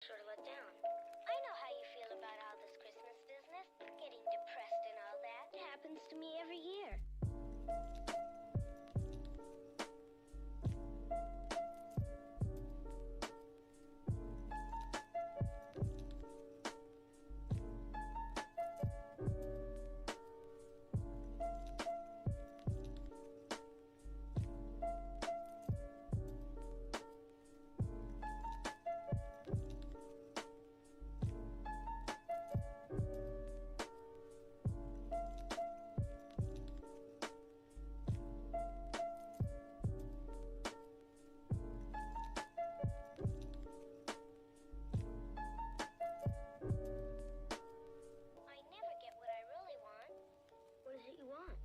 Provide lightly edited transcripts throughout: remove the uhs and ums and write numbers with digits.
sort of let down. I know how you feel about all this Christmas business, getting depressed and all that. It happens to me every year. I never get what I really want. What is it you want?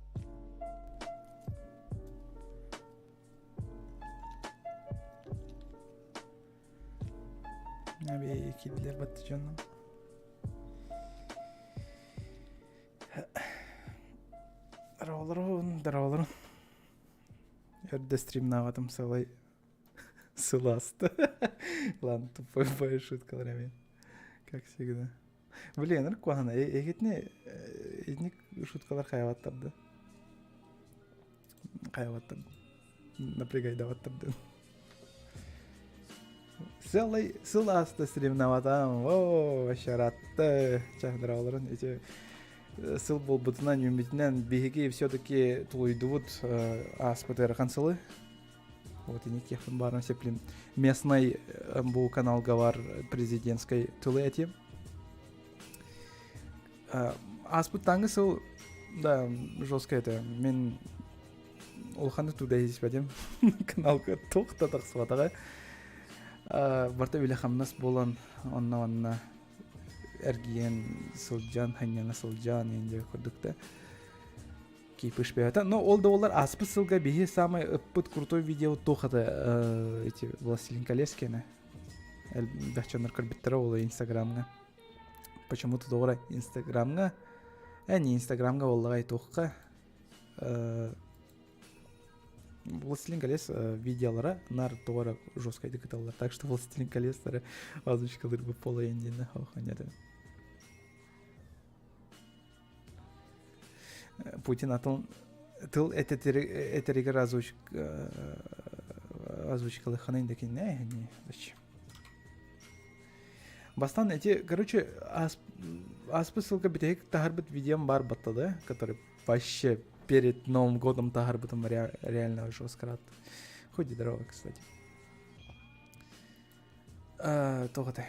Abi kediler battı canım. Доролорун. Ерде стримнаватым солай сыласты. Ладно, тупая шутка, ребят. Как всегда. Блин, ракуана, егетне эдник шуткалар хайваттарды. Напрягай даваттарды. Солай сыласты стримнаватам. О, шаратты. Чахдыраларын. Эти сыл болбытынан үмітінен беге все-таки тулойдуут аспытыр қансылы. Вот и никехін барын сеплим. Местный бұл каналға бар президентской тулы әтем. Аспыттаңы сыл, да, жестко это. Мен олханды туда еспәдем. Каналға тоқта тақсыватаға. Барта білі қамнас болан онна эрген сылжан, ханьяна сылжан енде көрдікті. Кейпіш бәйата. Но ол да олар аспы сылға бейе самый ыппыт крутой видео тоқады. Эти Властелин колес кені. Бәхчаныр көрбіттірі олы инстаграмға. Почему-то доғыра инстаграмға. Әне инстаграмға олығай тоққа. Властелин колес видеолары нар тоғыра жесткайды кіталар. Так что Властелин колестары озвучкалар бы пола ендені хауқанеді. Путин тыл этерегер озвучкалы ханайын декен не зачем. Бастан эти, короче, аспы ссылка битек тахарбит видеом бар баттады, который вообще перед Новым годом тахарбитом реально жестко рад. Хоть и здорово, кстати. Тоғыты.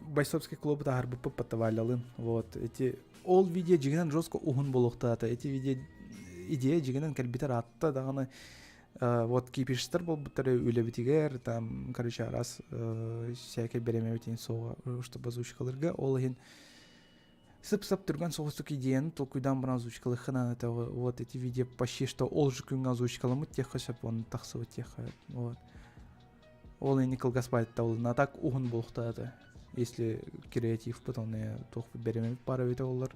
Бойцовский клуб тахарбы паттавалялын. Вот эти ол видео жигенен жестко ухун болохтаты. Эти видео идея жигенен кальбитер атты дағаны. Вот кипиштер был бутары үлебитигер, там, короче, раз всякие беремеветин соға, чтобы озвучкалырга, ол ехен сып-сып тұрған соғыстық идеяны толкуйдан бір озвучкалы хынан это вот эти видео почти что ол же күн озвучкалымы теха шап он тақсы вот теха, вот. Ол ені кылгаспайды таулын, а так ухын болықта это, если креатив потом толқпы беремевет пара өте олар,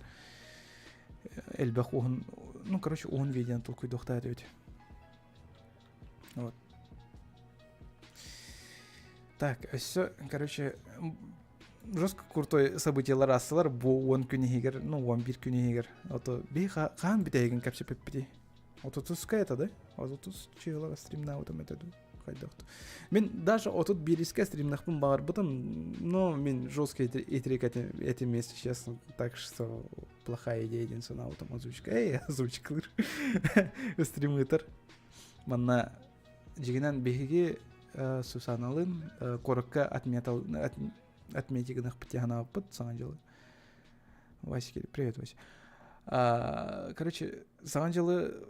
әлбәқ ухын, ну, короче, ухын видеоны толкуйдықта өте. Вот. Так, все, короче, жестко крутой событиялар асылар, бұл 10 күні егер, ну, 11 күні егер. Ото, бей қан бітейген кәпсе пеппеде. Ото тұсқа это, да? Ото тұс чиғылар стримна отым етеді. Қайдақты. Мен даже отут береске стримнақпын бағар бұтым, но мен жестко етерек этим, если честно, так что плохая идея ден сона отым озвучка. Озвучкалар. Стримғытыр. Манна жигенен беге Сусаналын коракка отметигінақ бітяғана аппыт саған жылы. Вася келі, привет, Вася. Короче, саған жылы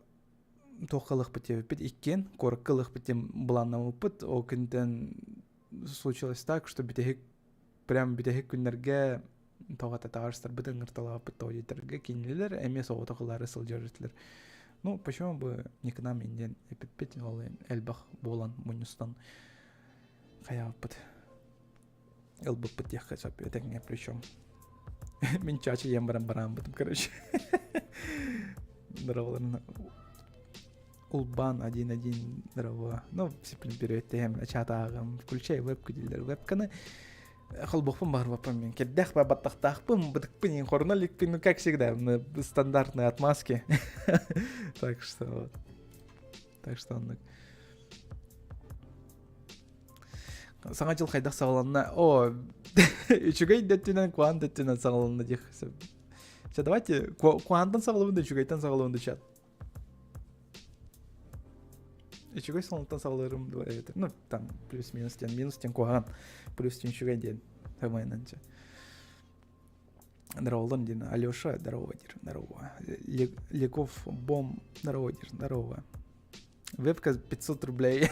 тоққалық бітеп иккен, кораккалық бітем бұланнам аппыт. О күнден случилось так, что прям бітехек күндерге тоғата тағарыстар бітін ғыртала аппыт тоғыдеттерге кенелер, әме соғытақылары сылжар жетілер. Ну, почему бы не к нам инден эпипет эльбах болан мунюстан хаявпыт элбыппыт яхасап этеңе причем мен чачи ем барам бытым, короче. Здоровларына Улбан 1.1 дорого. Ну, сиплин период тем чатагым. Включай вебку дилер. Вебканы холбохпын бар вапам мен. Кеддах ба баттахтахпын, быдыкпын ин хорналикпин, ну как всегда, на стандартной отмазке. Так что вот. Так что он. Саңа жыл қайдақ сағаланна. О, үшігей дәттінен куан дәттінен сағаланна дейх. Сейчас давайте куантан сағалауында, үшігейтен сағалауында чат. Үшігей сағалауында сағаларым. Ну, там, плюс-минус тен куаған. Плюс тен үшігей ден. Хамайнанча. Здорово, Лондин. Алеша, здорово, дир. Здорово. Леков, Бом, здорово, дир. Здорово. Вебка 500 рублей.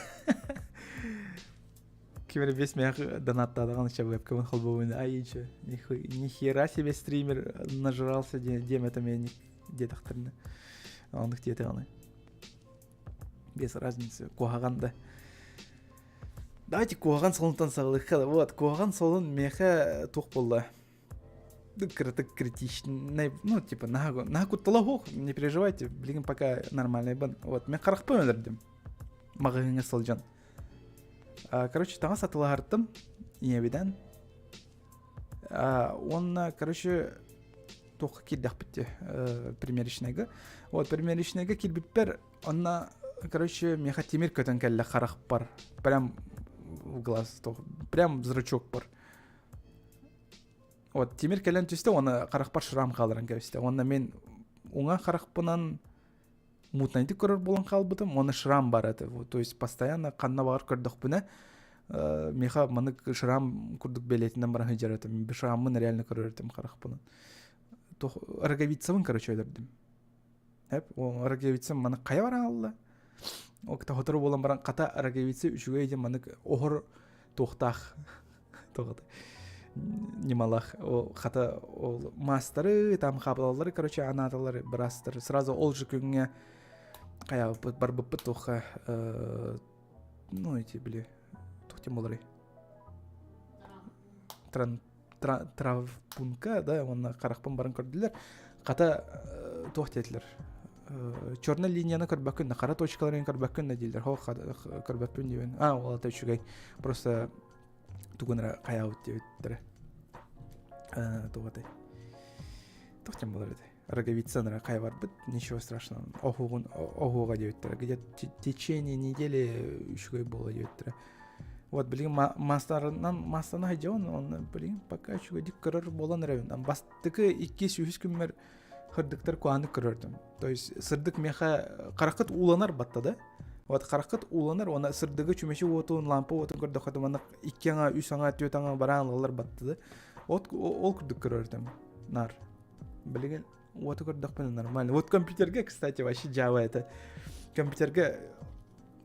Кемер весь меня донаттадыған еще вебкамын холбовыны. Айча, нихера себе стример нажрался, дем это меня дедақтырны. Он их деті ғаны. Без разницы. Куағанда. Давайте куаған солынтан сағылыққа. Вот, куаған солын меха туқ болды. Критичный. Ну, типа, наху талахуқ. Не переживайте, блин, пока нормальный бан. Вот, мен қарақпы өндірдім. Мағығыңа солжан. Короче, таңа сатылағырттым ебеден. Онна, короче, тоқы келдіқ бітті примеришнегі. Вот, примеришнегі келбіппер, онна, короче, меха темір көтін кәлі қарақ бар. Прям в глаз, прям зрачок бар. Вот, темір кәлін түсті, оны қарақ бар шырам қалырын кәвісті. Онна мен оңа қарақпынан мутнайды көрір болан қалбыдым, оны шрам бар еді. То есть, постоянно қанна бағыр көрдік бұны. Меха мұны шрам көрдік белетінден баран хыджар еді. Мен шрамын реально көрір едім қарақ бұны. Роговицевын, короче, өдірдім. Роговицев мұны қая баран алды? О, кіта хотыры болан баран қата роговицев үшіге едім мұны оғыр тоқтақ. Тоғыды. Немалах. Қата мастары, там қабылалары, короче, анаталары бірастыр. Сразу ол жүкіңе қая бар бұппы тоққа, ну, эти, бля, тоқтем олары. Травпунка, да, оны қарақпын барын көрділер. Қата тоқтетілер. Черный линияны көрбәккін, қара точкаларын көрбәккін дейділер. Хо, көрбәккін дейбен. Олата үшігай. Просто туғынра қая өт дейбеттірі. Тоғатай. Тоқтем болар еді. Роговицанра қай бар бұд, ничего страшного. Оғуға дейбеттірі. Где-то течение недели үшігай бола дейбеттірі. Вот, блин, мастана хайджауын, оны, блин, пока үшігай дик көрір болан рәуін. Бастықы 200 күммер қырдықтар қуаны көрірдім. То есть, сырдық меха қарақыт уланар батта да. Вот, қарақыт уланар, оны сырдығы чүмеші отуын, лампы отуын көрді қадым, оны 2-аңа, 3-аңа, 4-аңа бараңылар батты да. Ол күрдік көрірдім. Нар. Білген, оты көрдік пені нормально. Вот компьютерге, кстати, вообще Java это. Компьютерге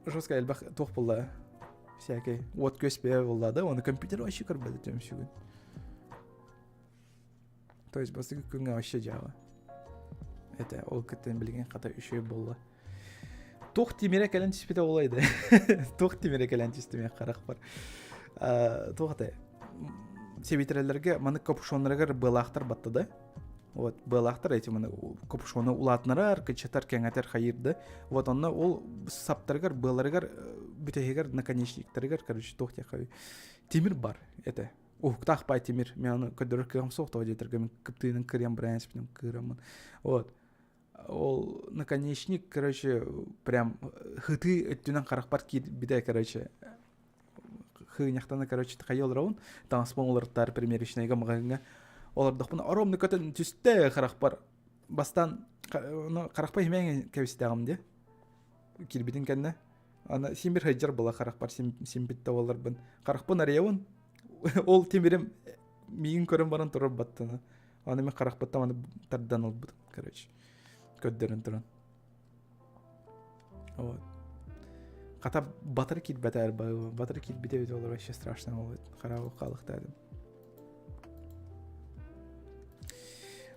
жестко әлбақ тоқ болды. Всякий. Вот көспе болды да. Оны компьютер вообще көрбеді тем шүгін. То есть, бастығы күнге вообще Java. Это ол күттен білген қата үші болды. Тоқ темере кәлін түспеде олайды. Тоқ темере кәлін түспеде қарақ бар. Тоқтай. Себейтерлерге маны капюшонларга былақтар батты да. Вот, былақтар эти маны капюшоны улатнарар, кычатар кеңатер хайырды. Вот онны ол саптаргар, быларгар, бүтегер наконечниктергар, короче, тоқтя хай. Темир бар, это. Тақ бай темир. Мен аны көдөрөр кырам соқты дейтерге мен кыптыйның кырям брайнспен кырамын. Вот. Ол наконечник, короче, прям хыты өттүнөн каракпар кийди биде, короче. Хыняқтаны, короче, тақайыл рауын, таңспон оларттар примеришнайға мағағыңа. Олардықпын оромны көтін түсті қарақпар. Бастан, қарақпар емейін кәвістіғым де. Келбетін кәнне. Ана симбір хайджар бола қарақпар, симбітті олар бін. Қарақпын арияуын, ол темірім мейін көрін баран тұрыр баттыны. Аны мен қарақпаттам аны тардан ол бұдым, короче. Көддерін тұрын. Вот. Қата батыр кит бәтәр бағы, батыр кит бітеуді олар вообще страшно олайды. Қарауы қалықты әдім.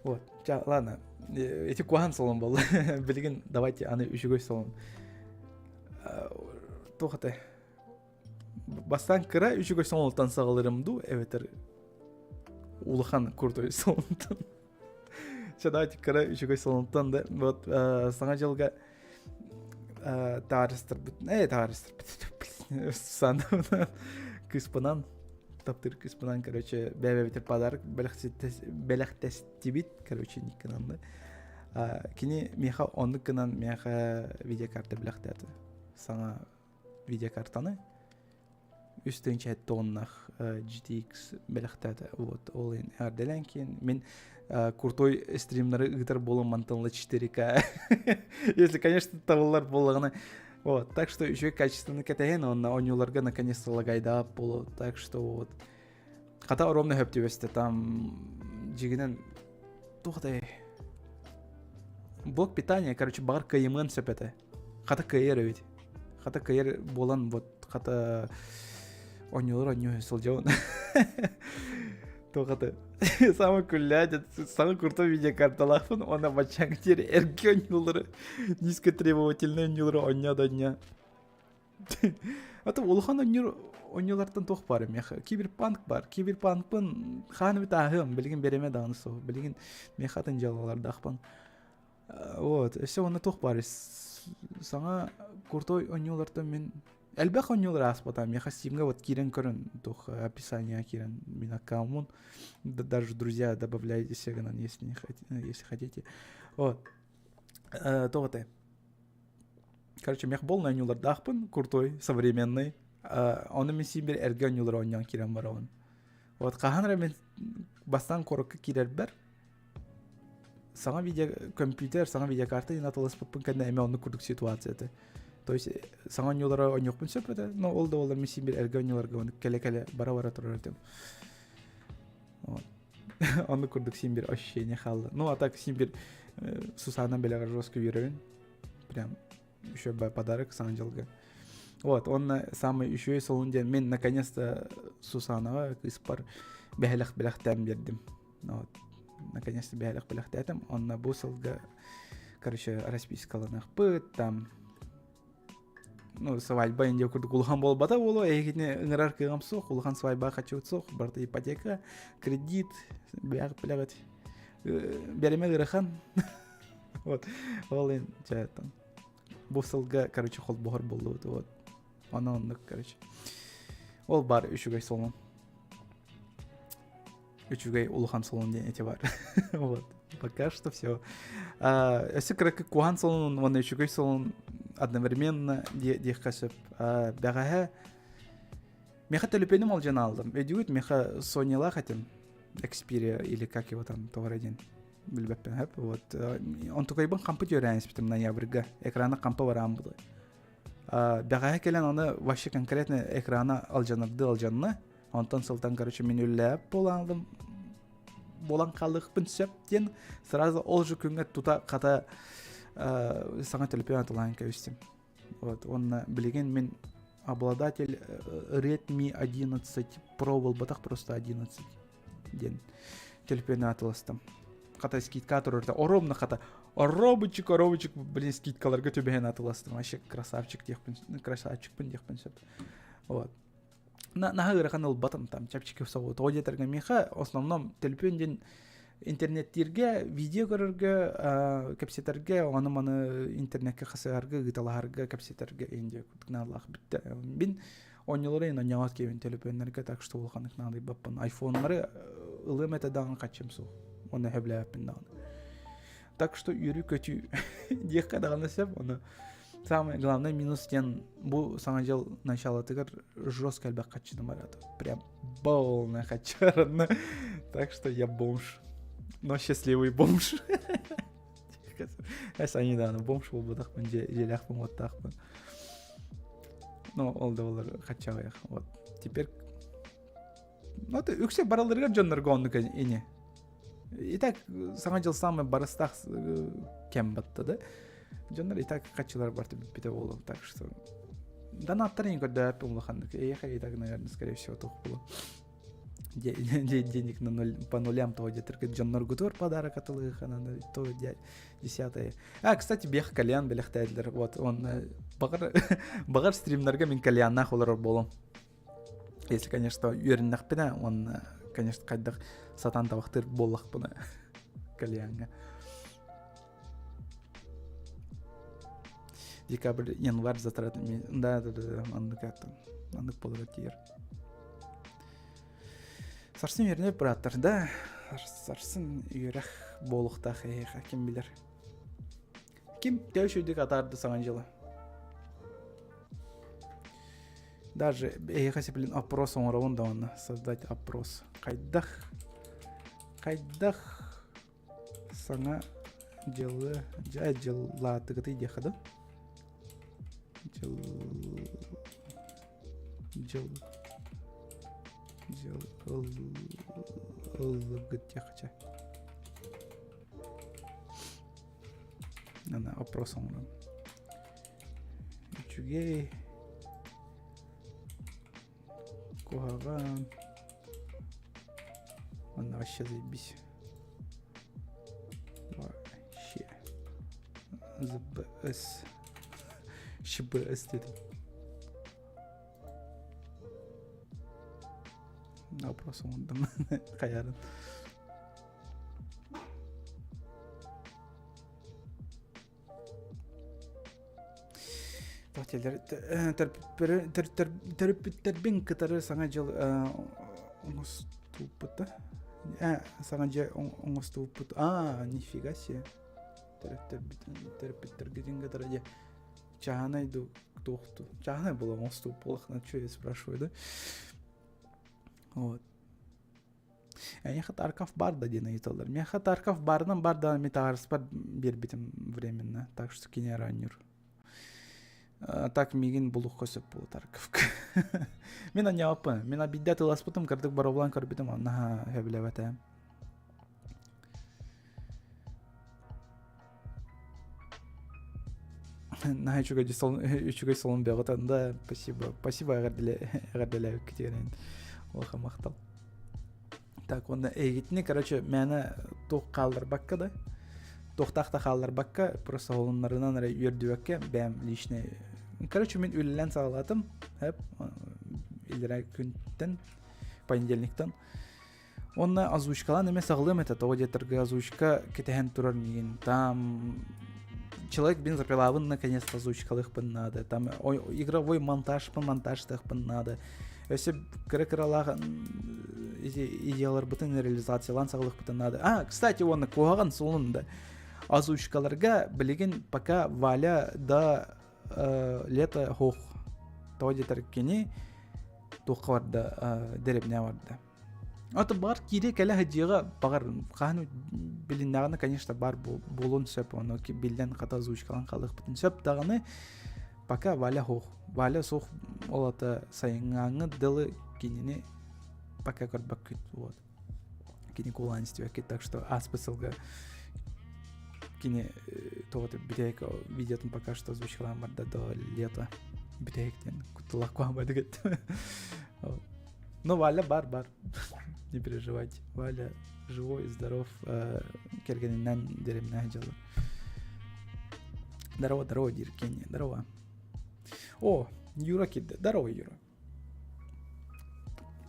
Вот, ладно, эти куан солын болды. Білген, давайте аны үшігөй солын. Тоқытай. Бастан кіра үшігөй солынтан сағылырымду, әветер улыхан көрді солынтан. Давайте кіра үшігөй солынтан да. Вот, саңа жылға таарыстыр сандан кыспынан таптыр кыспынан, короче, бәбәбитер подарок беләхтәстибит, короче, никананды. Кини меха онды кынан меха видеокарта беләхтәте. Саңа видеокартаны үстенче тоннах GTX беләхтәте. Вот, ол ин әрделән кин мен крутой стримнары ытыр болым мантанлы 4К. Если, конечно, тавыллар болғаны. Вот, так что еще качественно кәтәген, онна онюларга наконец-то лагайдап болу. Так что вот. Хата оромны хөптебесте там жигинен тухтай. Блок питания, короче, бар кайымын сөпеті. Хата кайыр өйт. Хата кайыр болан, вот, хата онюлар оню сылжауын. Тоқаты. Самы күлләді, самы крутой видеокарталақпын, она бачаң тері әрге онюлары, низкотребовательный онюлары оня-доня. Аты олған онюлардан тоқ бары меха. Киберпанк бар. Киберпанкпын ханы біт ағым, білген береме дағыны соғы. Білген мехатын жалаларды ақпын. Вот, все оны тоқ бары. Саңа крутой онюлардан мен... Әлбәқ онюлар аспатам. Меха стимға вот кирен көрін. Тоқ описание кирен мен аккаумын. Даже друзья добавляйте сегана, если хотите. Вот. Тоғытай. Короче, мех бол на онюларды ақпын. Крутой, современный. Оны мен симбер әрге онюлар оньян кирен бар оғын. Вот, қағанра мен бастан қорыққа кирер бар. Саңа компьютер, саңа видеокарта инатылыс пұппын кәнді әме оны күрдік ситуацияты. То есть, саңа онюлара оньоқпын сөп өті, но ол да олар мен симбер әрге онюларға оны кәле-кәле бара-бара тұрар өтем. Оны күрдік симбер ощущение қалды. Ну, а так симбер Сусанан беляға жестко веруен. Прям еще подарок саңа жылға. Вот, он самый еще и солунде. Мен наконец-то Сусанова кыспар бәхләх тәм бердим. Вот, наконец-то бәхләх тәм. Он на бусылга, короче, распискаланах пыт там. Ну, свадьба инде күрдік улхан бол бата болу. Әйгетіне ыңырар кығам соқ. Улхан свадьба хочу соқ. Барты ипотека, кредит, бәғыт. Береме ғырыхан. Вот, ол ен жайттан. Бусылга, короче, қол бұғыр болу. Вот. Онық, короче. Ол бар үшігай солын. Üçügay улхан солын ден эти бар. Вот. Пока что все. Если крак кухан солын, он üçügay солын одновременно дех касып. Бәғаға меха телепенім ол жана алдым. Өдігіт меха Sony'ла хотим. Xperia или как его там товараден. Білбәппен хэп. Вот. Он tukayбын кампы көрәнес бітім ноябрьга. Экрана кампы варам бұды. Бәғаға келен оны вообще конкретно экрана алжанны. Онтан сылтан, короче, мен өлләп болан қалықпын сөптен сразу ол жүкіңе тута қата саңа телепен атылан көстім. Вот, онна білеген мен обладатель Redmi 11 Pro бол батақ просто 11 ден телепен атылыстым. Қата скидка тұрырды. Оромны қата. Оробычык, блин, скидкаларға төбеген атылыстым. Вообще красавчикпін декпін сөп. Вот. Наха гырахан ол батым там чапчики всего. Тодетерге меха основном телепенден интернеттерге, видео көрөргө, капсетерге, аны интернетке хасарга, гыталарга, капсетерге инде кутналах битте. Бин оньолорын оньяват кебин телепендерге, так что ол ханык нады баппын. Айфонлары ылым этедаган качым су. Оны хэблэппин даган. Так что юрю көтү дехка даган сеп, оны самый главный минус тен бу санажал начало тыгар жестко альбак качаны барады. Прям полная качарна. Так что я бомж. Но счастливый бомж. Эс они да, бомж бол бутакпын, желяхпын, вот такпын. Ну, ол да олар качагаяк. Вот. Теперь ну ты үксе баралырга жоннорго оннука эне. И так санажал самый барыстак кем батты да. Жондар и так качылар бар бите болу, так что донаттар не көрді әппен ұлықандық. Ехай и так, наверное, скорее всего, тоқ болу. Денег по нулям того детіргі. Жондар гутор подарок атылығы қанады, то 10-е. Кстати, бех кальян біліқтәділер. Вот, он бағар стримлерге мен кальяннақ олар болу. Если, конечно, үйеріннақ піне, он, конечно, қайдақ сатан табақтыр болақ бұны кальянға. Декабрь, январь затрат. Да, андык аттым. Андык болар тиер. Сарсын үйеріне браттар, да. Сарсын үйерек болуқта хейха, ким билер. Ким тәушүдік атарды саған жылы. Даже эйха сеплин опрос оңырауын да оны. Создать опрос. Қайдақ саңа жылы жылатығыты идеқады. Жылығыт яқыча. Ана опрос оңырауын. Үчуге Кугаган. Он вообще заебись. Вообще. ЗБС. ШБС dedim. Вопрос оңдым. Қаярын. Терпиттербин кытары саңа жыл оңостууппута. Саңа жыл оңостууппут. Нифига себе. Терпиттерген кытары же чаханай тухту. Чаханай было оңостууп болықна, что я спрашиваю, да? Вот. Я хатарков бар да дена италдар. Мен хатарков барынан бар да метаарспар бербитим временно. Так что кине раннюр. Так мигин булук көсөп бул Тарковка. Мен аняпы. Мен абидда тыласпытым, кырдык бароблан көрбүтүм, анна хеблебете. На үчүгө солун беготан да, спасибо. Спасибо агардыле кетерин. Оха мактал. Так, онда эгитни, короче, мени тук калдырбакка да. Тоқтақта қалдар баққа, просто олынларынан үйердуекке бәм лишне. Короче, мен үлілен сағалатым, илдері күнттен, понедельниктен. Онна озвучкалан эме сағылым это, того деттерге озвучка кетехен турар меген. Там человек бензопилавын наконец-то озвучкалых пын надо. Там игровой монтажтых пын надо. Өсі кірі-кіралаған идеялар бұтын реализациялан сағылық пытын надо. Кстати, оны қоғаған солында. Озвучкаларга билеген пока Валя да лето хох. Тоди таркини тоққа барды, деребне барды. Это бар кире келе хадига багар кахну билиннагына, конечно, бар болон сөп, оны ки билден ката озвучкалан калдык бутун сөп даганы пока Валя хох. Валя сох олата сайыңаңы дылы кинини пока көрбөк күт. Вот. Кини куланистиве кет, так что аспысылга кине тоғыты бітейк видеотын пока что озвучкалан барды до лета. Бітейктен кутылақ куан барды кетті. Но Валя бар. Не переживайте. Валя живой, здоров, кергенинен деремнен жылы. Здорово, Диркенни, здорово. О, Юра кидді. Здорово, Юра.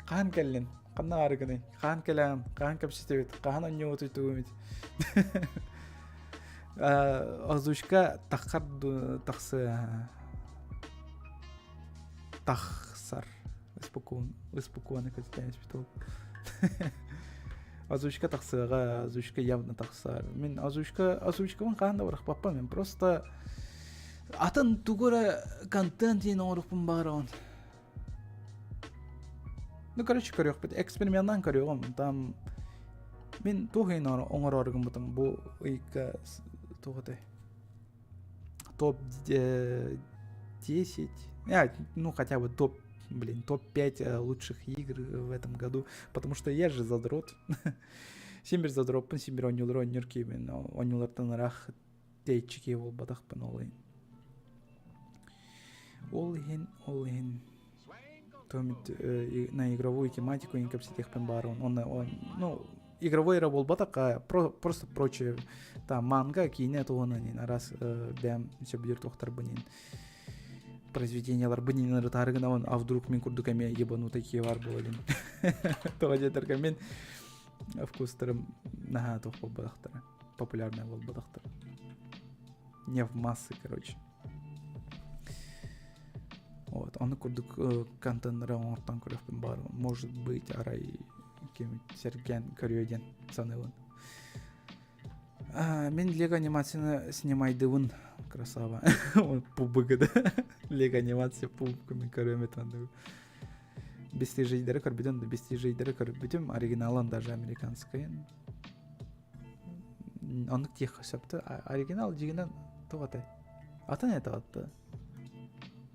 Қан кәлін, қанна арығыны, қан кәлін, қан көпсістебет, қан өне отыйты өмет. Озвучка тахсар. Испоконы көтетен испитол. Озвучка тахсыға, озвучка явно тахсар. Мен озвучканың қағында барақ папа, мен просто атын тугура контент ен орықпын бағырауын. Ну, короче, көрек бет. Эксперименттан көрегім. Там мен тоғын оңыр орығым бұтым. Бұл ұйқа тоғыдай. Топ 10. Ну, хотя бы топ-5 лучших игр в этом году. Потому что я же задрот. Симбир задроппын, симбир оңылыр ойныркеймен. Оңылыртын рақ тейчіке ол бадақпын олайын. Олайын. Томит на игровую тематику инкапситехпен барон. Ну, игровой рабол батака, просто прочее. Там манга, кине, то он на раз бәм все будет тохтар бынин. Произведениялар бынин рытарыгына, а вдруг мен курдукаме ебану такие бар болын. Тоға жетерге мен вкустарым наға тоқ бол бадақтары. Популярный бол бадақтары. Не в массы, короче. Вот, аны курдук контейнера оңортан көрөппүн бар. Может быть, арай кем серген көрөден санылын. Мен лего анимацияны снимайдывын красава. Пубыгыда. Лего анимация пубками көрөмөтөндү. Бестижейдері көрбүдім, бестижейдері көрбүдім, оригиналын даже американскайын. Анық тех қасапты, оригинал жегінен тоғатай. Атын әті атты.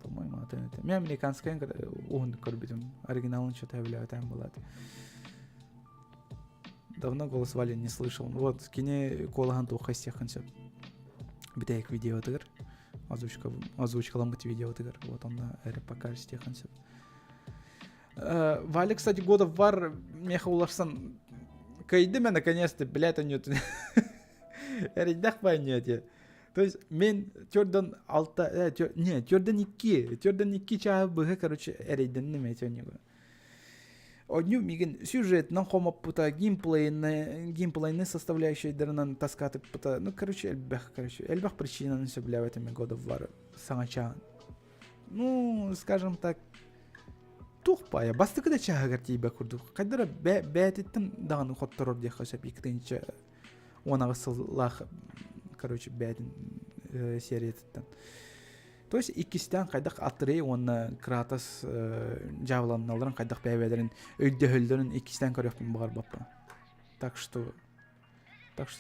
По-моему, атын әті. Мен американскайын оғынды көрбүдім, оригиналын что-то являютайын болады. Давно голос Вали не слышал. Вот, кине колахан тоқай стехан сөп. Бітәйік видео тығыр. Озвучкалан бұт видео тығыр. Вот, онда әрі покажы стехан сөп. Вали, кстати, годов var меха уларсан кайды мен наконец-то, блядь, он нет. Эридах понятие. То есть мен Jordan алта, не, Jordan 2 чаа быга, короче, эриден неме тёнего. Одню миген сюжет нам хомап пута геймплейны составляющие дернан таскаты пута. Ну, короче, эльбах причина на себя в этом годов var сангача. Ну, скажем так, тухпая. Бастыкы да чаагар тийбе курдук. Кайдара бәтеттен даганы хотторор дия хасап иктенче онага сыллах, короче, бәтин сериятеттен. То есть иккистен кайдак атрей онна Кратос жавланналарын кайдак бәбәләрен өйдөһөлләрен иккистен көрөппүн бар баппа. Так что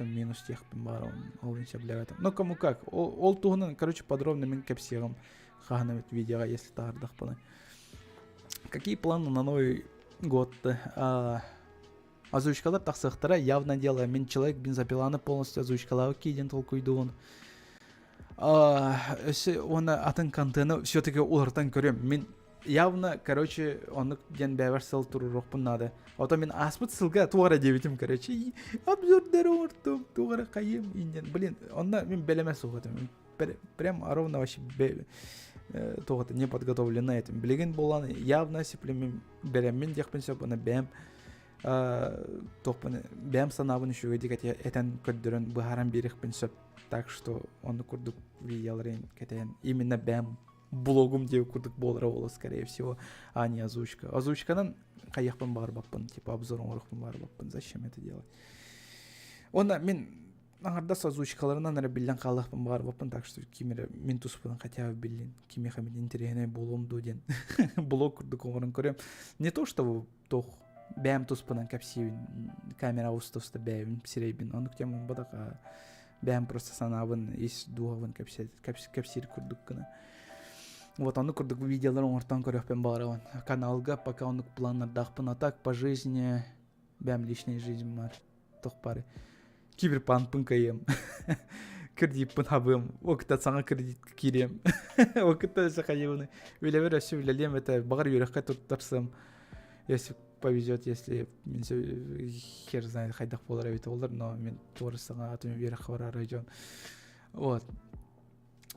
минус техпин бар он инче бляватам. Ну кому как. Ол тугунан, короче, подробно мен кепсегам ханавит видеога, если тардах паны. Какие планы на Новый год? Озвучкалар тақсықтыра явно дело. Мен человек бензопиланы полностью озвучкалау кейден толкуйду он. Оны атын контені все-таки олардан көрем. Мен явно, короче, оны ден бәвер сыл тұру роқпын нады. Ото мен аспыт сылға туғара дебетім, короче. Обзордары ортым, туғара қайым. Блин, онда мен бәлемес оғатым. Прям ровно вообще тоғыты не подготовлен на этом. Білеген боланы явно сеплемен береммен декпен сөп, оны бәм санабын үшіге декет әтен көрдірін бұхаран берекпен сөп. Так что оны күрдік видеоларын кәтен. Именно бәм блогым деу күрдік болыра олы, скорее всего, а не озвучка. Озвучкадан қаяқпен бағыр баппын, типа обзорын орықпен бағыр баппын. Зачем это делать? Онда мен аңардас озвучкаларынан әрі білден қалақпын бағар баппын, так что кемері мен тұспыдан хотя бы білден, кеме қамет интерегіне болуым дуден. Блог күрдік оңырын көрем. Не то, что тоқ бәм тұспыдан кәпсейбін, камера ауыстыста бәйбін, псірейбін. Оны күтемін бұдақ бәм просто санабын, ес дуғавын кәпсейр күрдік күні. Вот, оны күрдік видеоларын ортан көрекпен бағарауын. Каналға пока оны планнардақпын, а так по жизни бәм личной жизнь бар. Тоқ бары. Киберпанкпын кайым. Кредитпын хабым. Оқытта саңа кредит кирем. Оқытта сақайымыны. Өлевер өсі өлелем, это бағар үйрекке тұртарсым. Если повезет, если мен хер знает, қайдақ болар әбеті олар, но мен торысыңа атым үйрек бар район. Вот.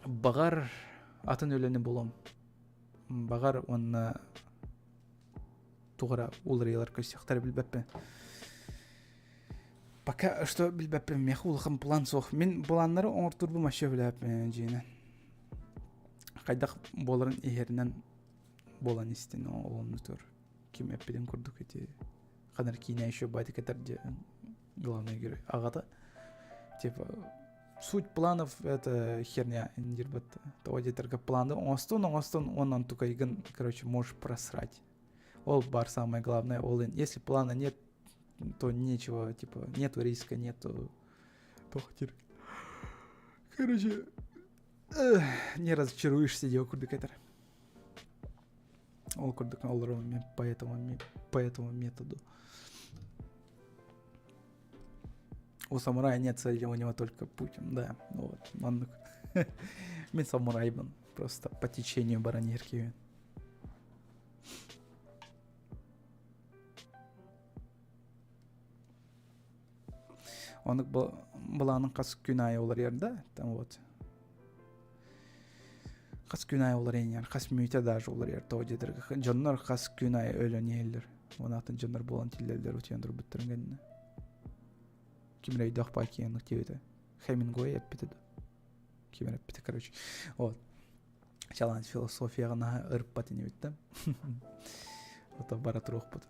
Бағар атын өлені болам. Бағар онына туғыра олар елар көстіқтар білбәппен. Пока что білбәппен меқы ұлықым план соқ. Мен планлары оңыртырбы машы біләппен жейіне. Қайдақ боларын егерінен болан істен олымны тұр. Кем әппеден күрдік өте. Қадар кейіне еще байды кәтәрде главный герой. Ағата. Типа, суть планов это херня индирбатта. Того детерга планы. Оңастон, онан тукайгын, короче, можешь просрать. Ол бар самое главное. Если плана нет, то нечего, типа, нету риска, нету тохтер. Короче, не разочаруешься, дело курдыкатор. Ол курдык оларым по этому методу. У самурая нет цели, у него только путь. Да, ну вот, он мен самурайбын, просто по течению баранерки. Оны бұланың қас күнайы олар ерді, там вот. Қас күнайы олар енер, қас мүйте даже олар ерді, дедір. Жонлар қас күнайы өлін елдер. Оны атын жонлар болан тілдерлер өтендір бүттірінгеніне. Кемер өйді ақпа киенлік деуді. Хемингуэй әппетеді. Кемер әппеті, короче. Вот. Чалан философияға ырппат ине бит да. Ото бара турукпут.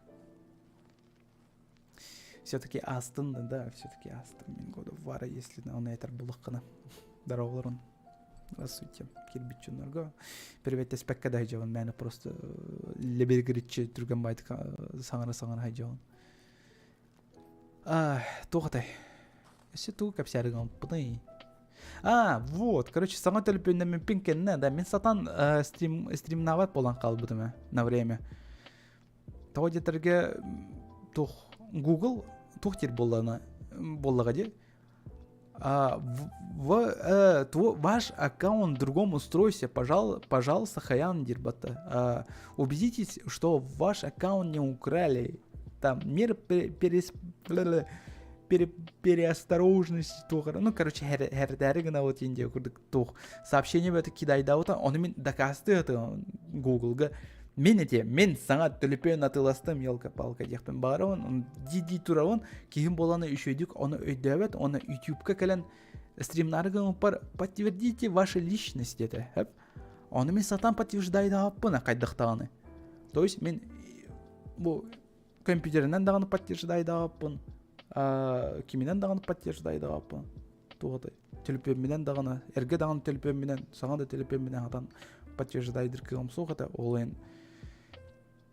Все-таки астын да, все-таки астын. Мен года вара, если он айтар булыққына. Дарауларын. Здравствуйте. Кирбитчунарга. Привет, спекка да хайжаван. Мәні просто лебергірітші түрген байды саңара хайжаван. Тоғатай. Все туғы кәпсәріған бұны. Вот, короче, саңа төліпенде мен пинкенне, да, мен сатан стримнават болан қалбыдым на время. Того детерге тух Google тух тир боллага де. Ваш аккаунт в другом устройстве, пожалуйста, хаян дирбата. Убедитесь, что ваш аккаунт не украли. Там мер переосторожности тухара. Ну, короче, хердеригна вот инде курдык тух. Сообщение в это кидайда вот он мен докасты это Google-га. Мен саңа төлепен атыластым елка-палка дияқпен барауын. Он диди туравын, кейін боланы үшөйдік, оны өйдөбет, оны YouTube-ка кәлін стримнарыгын пар подтвердите ваши личность деді. Оны мен сатан подтверждайды аппына қайдықтағаны. То есть мен бұл компьютерінен дағаны подтверждайды аппын. Киминен дағаны подтверждайды аппын. Туғыдай. Төлепенменен дағаны, әрге дағаны төлепенменен, саңа да төлепенменен атан подтверждайды кығым соғыда. Ол ең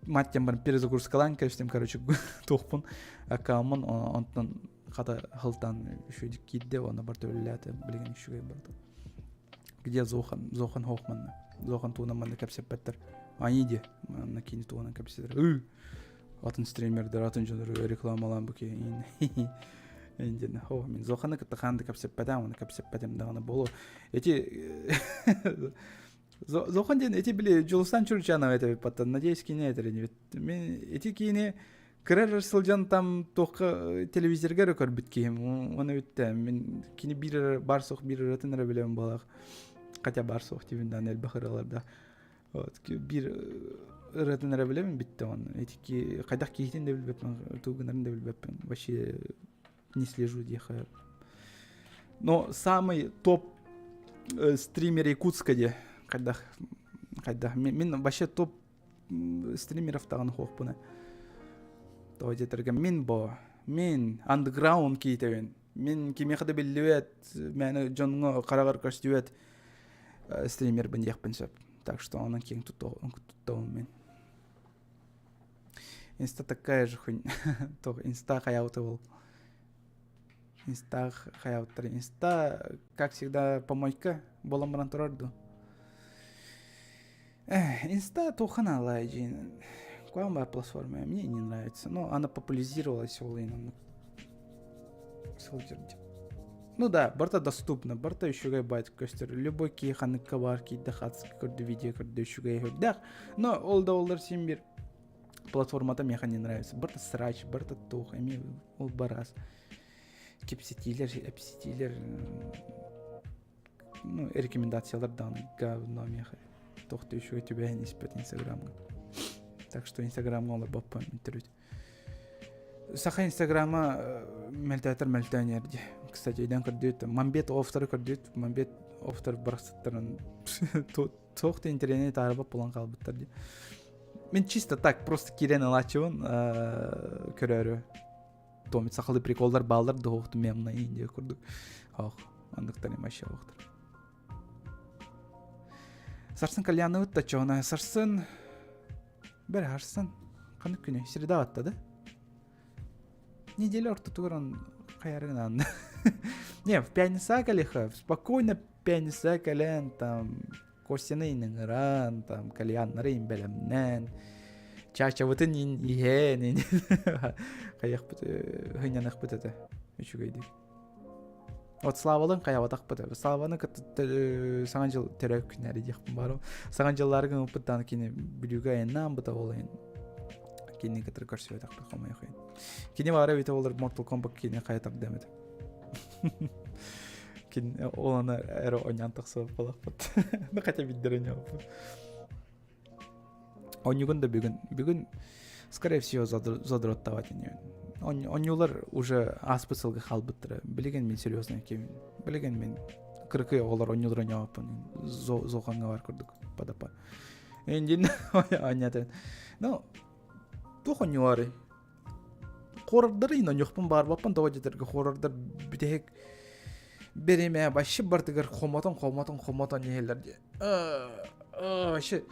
маттен барын перезагрузкалан, короче, тоқпын. Аккаумын, онтан қада ғылтан үшөйдік кейді, оны бар төліләті, білген үшөй барды. Где Зохан хоқманны, Зохан туғынаманды кәпсеп бәттір. Аниде, манна кейні туғынан кәпседір. Атын стримердер, атын жоныр рекламалан бұке. Мен Зоханы қанды кәпсеп бәдам, оны кәпсеп бәдам дағаны болу. Зохан ден эти были Джулстан Чурчанов это потом, надеюсь, кине это не. Мен эти кине кірер сылжан там тоққа телевизорға рекорд біткейм. Оны өтті. Мен кине бір барсоқ, бір рәтінірі білем болақ. Қатя барсоқ тивіндан әл бақыраларда. Bir рәтінірі білем бітті оны. Эти қайдақ кейтен де білбеппен, туғынарын да білбеппен. Вообще не слежу дехаю. Но самый топ стример Якутска де. Қайдақ. Мен вообще топ стримеров тағын хоқпыны. Той жетерге мен андеграунд кейтевен. Мен кемеқады білует, мәні жоныңы қарағар көрстует стример бін еқпін сөп. Так что оның кең тұттауын мен. Инста такая же хуйня. Инста хаяуты был. Инста хаяуты. Инста, как всегда, помойка. Боламран турарду. Инста тухана лайджин. Какая платформа? Мне не нравится. Но она популяризировалась у Лейна. Ну да, барта доступно. Барта еще гайбайт костер. Любой кейханы каварки, дахатский корды видео, корды еще гайхудах. Но олда симбир. Платформа-то мне не нравится. Барта срач, барта тух. Ами ол барас. Кепсетилер, эпсетилер. Ну, рекомендациялар данный говно меха. Тохты еще тебя не спят инстаграмга. Так что инстаграмга олар баппа интервью. Саха инстаграма мэлтэнерди. Кстати, иден көрдет. Мамбет офтары көрдет. Мамбет офтар барсаттарын. Тохты интернет арба полан қалбыттар. Мен чисто так, просто кирен алачуын көрөрі. Томит сақылы приколдар балдар доғықты мемна индия көрдік. Ох, андықтар емайша оқтар. Сарсын кальяны ұтта чоғына. Сарсын... Бәрі арсын. Қанық күні. Среда аттады. Неделя орта туран қайарығынан. Не, в пятница калиха. Спокойно пятница кален. Там костяны иныңыран. Там кальяннары имбелемнен. Чача вытын иен. Қаяқ бұты. Ғынянық бұты. Үші көйді. Вот славалың қаяватақ бұты. Славаны саған жыл терек күнәрі деқпін бару. Саған жылларығын ұпыттаны кені білуге айыннан бұта олайын. Кені кітір көрсі өтақ бұт қомай қойын. Кені бары өте олар Mortal Kombat кені қаятақ дәмеді. Кені оланы әрі ойнантық соғып болақ бұт. Ну, қата биддерін еуіп. Онюгын да бүгін, скорее всего, задроттаватын еуін. Онюлар уже аспысылғы қалбыттыры. Білеген мен серьезно екемін. Білеген мен кыркы олар онюлар оняпын зоханга бар курдук падапа эндин анятен но тухонюары хорордар ино нюхпун бар баппын тогожетерге хорордар битек береме башы бартыгар хомотон нехелер ше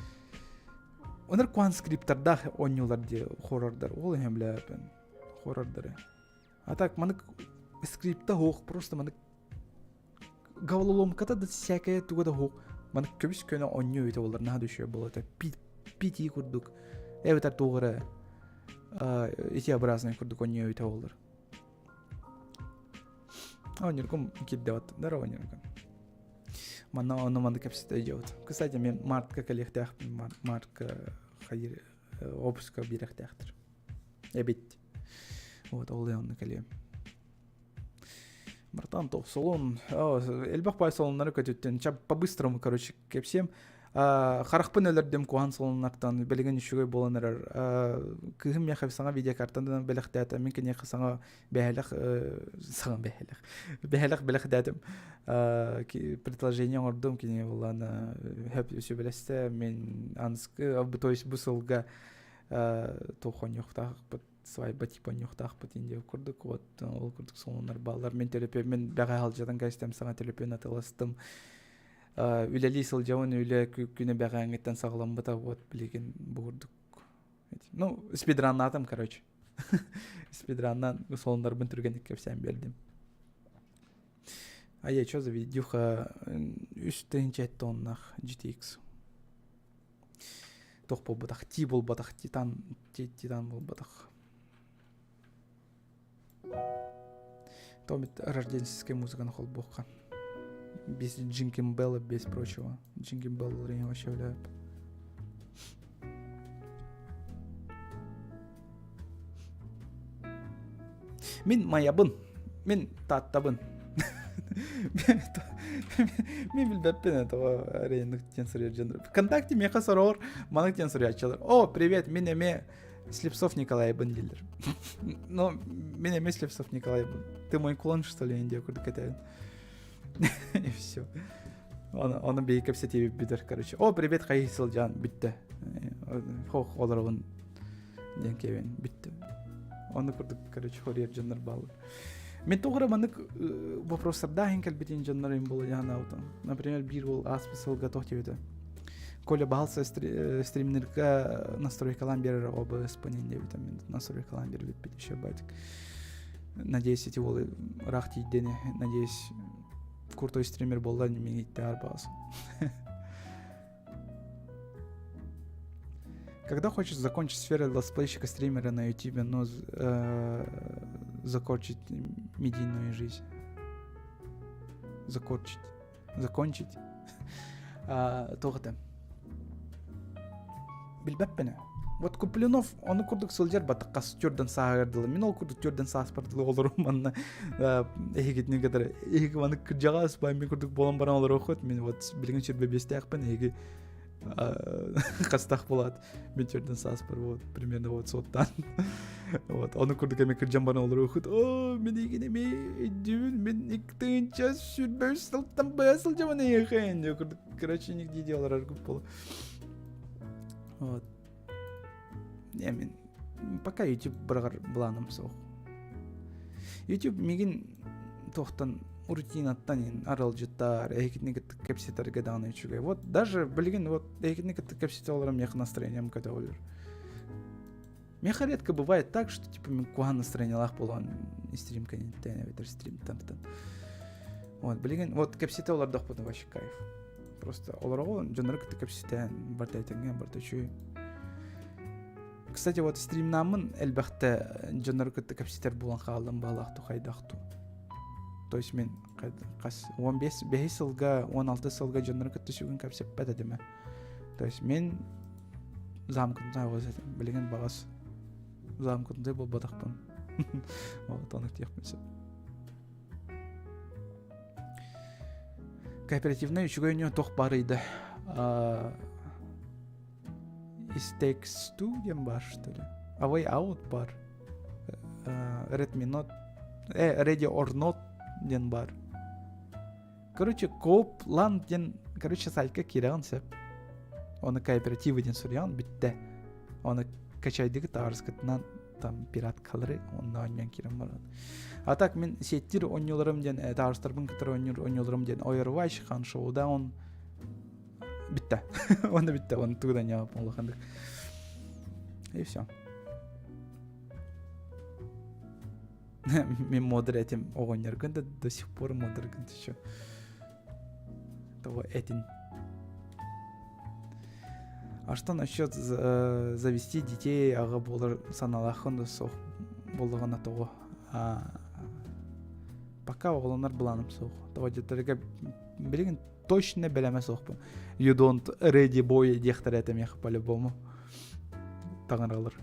онар кван скриптарда онюлар де хорордар ол хемлепен хорордары а так манык скрипта хох просто манык гавлоломката да всякое тугада хох манык көбүс көне оню өтө олар на düşüyor болот пити курдук эбетер тугара эти образные курдук оню өтө олар онюркум киддеват здорово онюркум мана оны манда кепсите идет кстати мен мартка коллектах мартка хайыр опуска бирехтахтыр эбит вот ол яны калем братан топ салон элбах пай салоннары көтөттен чап по-быстрому короче кепсем харахпын өлөрдөм куан салоннардан белеген үшөгөй болонар кыгым я хавсаңа видеокартадан белехтата мен кене хасаңа бехелах белехдатым предложение ордом кене булана хеп үсө белесте мен анскы то есть бусылга тохон юктак свай батипон юктак бутинде курдук вот ол курдук салоннар балдар мен телепе мен бага алжадан гастем саңа телепен атыластым үлели сылжауын үле күнө бягаңыттан саглам бата вот билеген бурдук ну спидраннатым короче спидраннан салондарбын түргенdik кепсем бердим я что за видюха үстүнчө тоннах GTX тох болбатах болбатах титан болбатах томит рождественская музыка на холбоха без Джинкин Белла, без прочего. Джинкин Белла реально вообще влияет. Мен маябын, мен таттабын. Мен билбеппен этого рейнук тенсория жанр. ВКонтакте меха сорор, манук тенсория ачалар. О, привет, мен эме Слепцов Николай бын дилер. Но мен эме Слепцов Николай бын. Ты мой клон, что ли, индия курды катаен. И все. Он бейкеп сетеби битер, короче. О, привет, Хаисыл жан, битте. Хох, оларвын денкевен, битте. Он курдук, короче, хорьер жанр балы. Мен тогра манык вопростарда хенкел битин жанр им было яна аута. Например, бир бол асписыл готов тебе. Коля балса стримнерка настройкалан берер ОБС поненде витамин. Настройкалан берер бит еще батик. Надеюсь, эти волы рахти дене, надеюсь, крутой стример был, да, не менять арбаз. Когда хочешь закончить сферу летсплейщика стримера на YouTube, но закончить медийную жизнь. Закончить. Тогда. Билбеппене. Вот Куплинов, он курдук сылжар батаккас түрдөн саагырдылы. Мен ол курдук түрдөн сааспардылы олору манна эгитни кадar эги маны кыржага аспай мен курдук болон баран олор окут. Мен вот билген чүрбе бестеакпын эги кастак болот. Мен түрдөн сааспар вот примерно вот соттан. Вот оны курдук эме кыржан баран олор окут. О, мен эгине дүн мен иктынча сүрбө сылтан баясыл жаман эген. Курдук короче нигде делалар көп болот. Вот. Мен пока YouTube баргар бланым соқ. YouTube меген тоқтан рутинаттан арал жыттар, экитник кепсетерге даны үчүгө. Вот даже билген вот экитник кепсетелерим як настроением көтө болор. Мне редко бывает так, что типа мен куан настроениялах болгон стрим контент, ветер стрим там. Вот билген вот кепсетелер дохподу вообще кайф. Просто олорго жанры кепсетен бартайтенген бартачу. Кстати, вот стримнамын элбахте жанры кепсетер булан калдым балакту кайдакту. То есть мен 15 жылга 16 жылга жанры кеттүшүгүн кепсеппет эдиме. То есть мен замкында өзөтүм билген багас замкында болбадакпын. Вот аны текмесе. Кооперативный үчүгөнү ток бар иде. It Takes Two дем бар, что ли? A Way Out бар. Ready or Not дем бар. Короче, Копланд ден, короче, сайтка кираган сеп. Оны кооперативы ден сурян битте. Оны качайдыгы тарыскытынан там пираткалары онна оньян кирен барат. А так мен сеттир оньоларым ден тарыстарбын кытыр оньоларым ден Overwatch хан шоуда он битте. Оны битте, оны тугдан яап олахандык. И все. Мен модер этим огоньяргын да до сих пор модергын еще. Того этин. А что насчет завести детей, ага болар саналахын да соқ болдығына тоғы. Пока оғыланар бұланым соқ. Того деттерге білген точно білеме соқпын. You don't ready boy дектір әтім яқып по-любому. Тағынралар.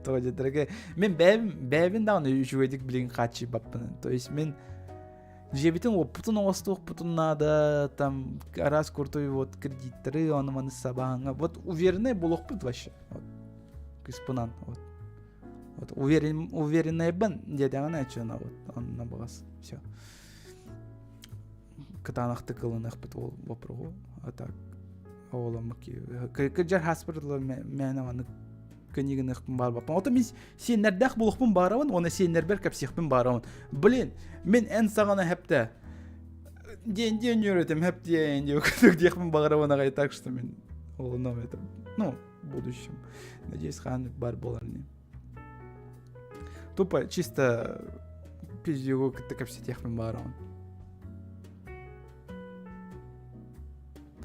Того деттерге мен бәбін дағын үшуедік білген қатши баппын. То есть мен жебитин опытын остук путуннада там раз куртой вот кредиттери аныманы сабаңа вот уверенный болохпут вообще вот кыспынан вот уверенный бен дедеган ачына вот анна багас все кытанакты кылынак бит ол вопрогу а так оламки кыжар хаспырлар мен аны книганы бар бапан. Ота мен сенердах болохпун баравын, оны сенербер капсихпин баравын. Блин, мен эн сагана хепте. Ден үйрөтем хепте энди өкүлүк дехпин баравын агай так что мен олуном это. Ну, в будущем. Надеюсь, хан бар болар не. Тупо чисто пиздюгу капсихпин баравын.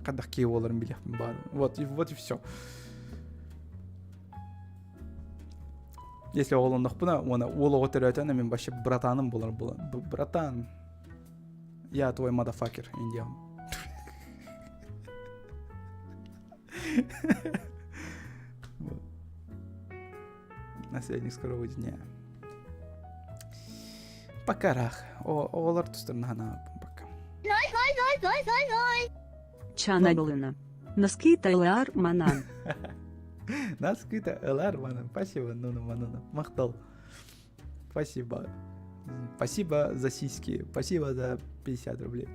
Кадах ки оларын билехпин баравын. Вот и все. Если олондох буна, оны олого төрөтөн мен башы братаным болар. Братан. Я твой мадафакер, индиан. Наследник скорого дня. Покарах. Олар тустырнахана пока. Чана Долина. Носки Тайлар Манан. Нас какие-то ЛР, спасибо, Нуна, махтал. Спасибо. Спасибо за сиськи, спасибо за 50 рублей.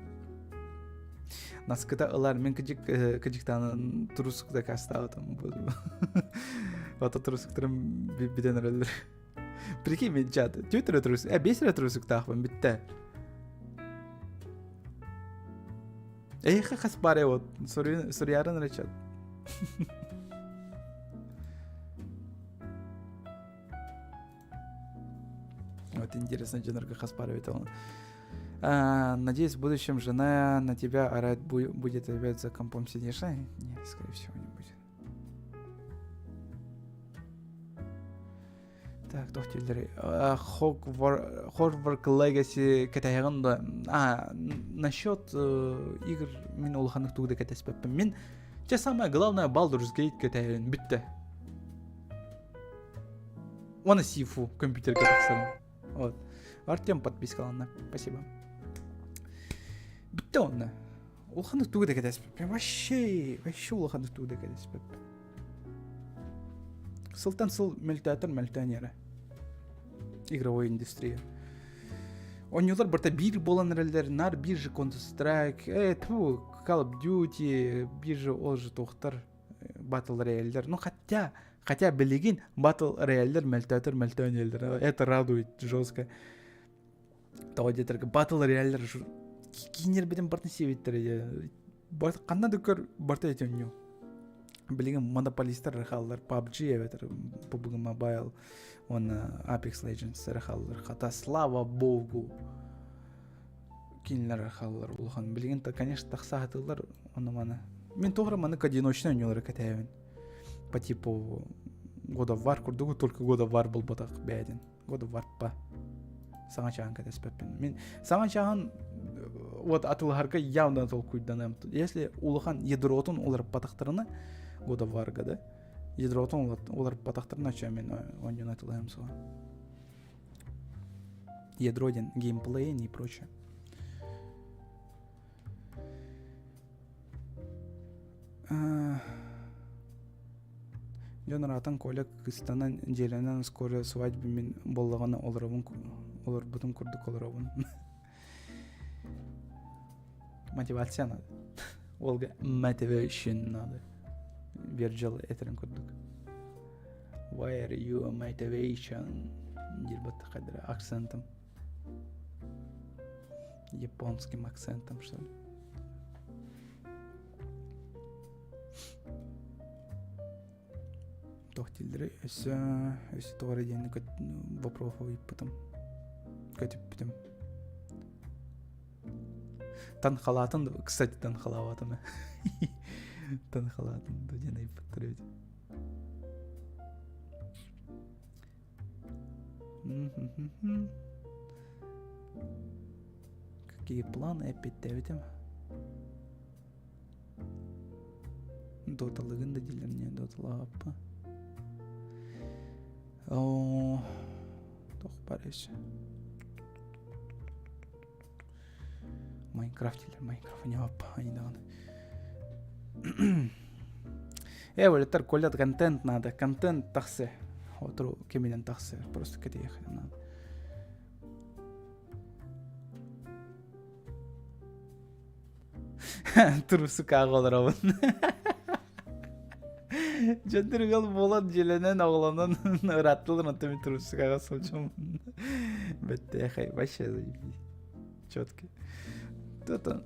Нас какие-то ЛР, мен кадиктан труск да кастал там буду. Вот труск трем биден роллер. Прикинь, мен чат, твиттер труск, бесер труск тахвам битте. Хас паре вот, сурьяран речат. Вот интересно, Дженерка Хаспаровит. Надеюсь, в будущем жена на тебя орать будет опять за компом сидишь. Нет, скорее всего, не будет. Так, доктор Hogwarts Legacy катаягында. Насчет игр мен улханных тугда катаспеппен. Мен те самое главное Baldur's Gate катаягын битте. Оны сифу компьютер катаксан. Вот. Артем подпискаланна. Спасибо. Битте онна. Улханных тугда катаспеппен. Вообще улханных тугда катаспеппен. Сылтан сыл мөлтәнері. Игровой индустрия. Оньолар барта бир болан релдер, нар бир же Counter-Strike, Call of Duty, бир же ол же тоқтар Battle Royale. Ну хотя білеген Battle Royale мөлтәнелдер. Это радует жестко. Того детерге Battle Royale кинер беден барта севеттер. Қанда дөкер барта етен Білеген монополистер рахаллар PUBG эветер, PUBG Mobile, он Apex Legends рахаллар. Хата слава богу. Кинлер рахаллар улхан. Білеген-то, конечно, тақсағатылар оны мана. Мен тоғра маны одиночный ойнолары катаевен. По типу God of War курдугу, только God of War был батақ бәден. God of War па. Саған чаған катаспеппен. Мен саған чаған вот атылғарға явно атыл күйданам. Если улхан ядротын олар батақтарына God of War, да? Ядротон олар батақтарына чамен ойнен атылаем соға. Ядроден геймплейн и прочее. Жон ратан колек кыстанан желенен скоро свадьбы мен боллагана олар бутын курдук оларовын. мотивация надо. Олга motivation надо. Virgil этерин курдук. Why are you a motivation? Дирбат кадра акцентом. Японским акцентом, что ли. Тохтилдер өсө тоғыр дейін вопросов потом көтіп бітім. Танхалатын, кстати, танхалаватым. Танхалатын, дуден айпыттыр өйді. Какие планы опять давидем? Доталыгын да дилемне доталаппа. Тох пареш. Майнкрафт не аппа, айнаган. Валеттар колят контент надо, контент тахсе. Отру кеминен тахсе, просто кетех надо. Турусы кағаларабын. Жөндіргіл болан желенен оғыланан ұраттылыр, онтымен турусы каға солчым. Бәтті әқай, башы әзі. Чётки. Тото.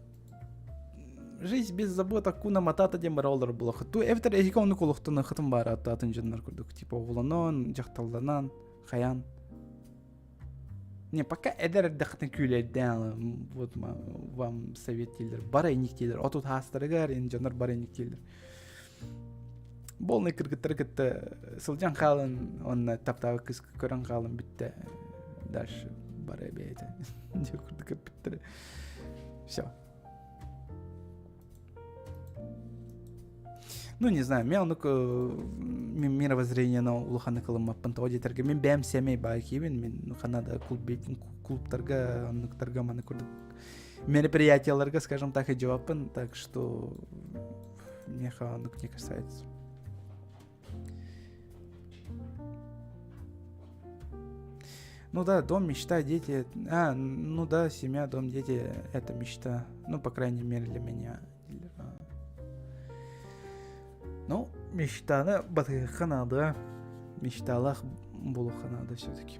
Жизнь без забот акуна матата дем баралдар булах. Ту эвтер эхика оны колуқтыны қытым бар атын жөннар көрдік. Типа оғыланан, жақталданан, қаян. Не, пока эдер дақтын күйлерден, вот вам совет келдер. Бар әйнік келдер. Отут хастырығар, ен жонар бар әйнік келдер. Болны кіргіттір кітті. Сылжан қалын, онна таптағы кыз көрін қалын бітті. Дальше бар әбейті. Де көрді кіріп біттірі. Все. Ну, не знаю, мен мировоззрение улаханы кылымаппын аудиторга. Мен бәм семей бай кейбін, мен қанада клубтарға, анықтарға маны көрдік. Мероприятияларға, скажем так, и жауаппын, так что меха анық не касается. Ну да, дом, мечта, дети. Ну да, семья, дом, дети — это мечта. Ну, по крайней мере, для меня. Ну, мечтаны батыға надо. Мечталах болуға надо все-таки.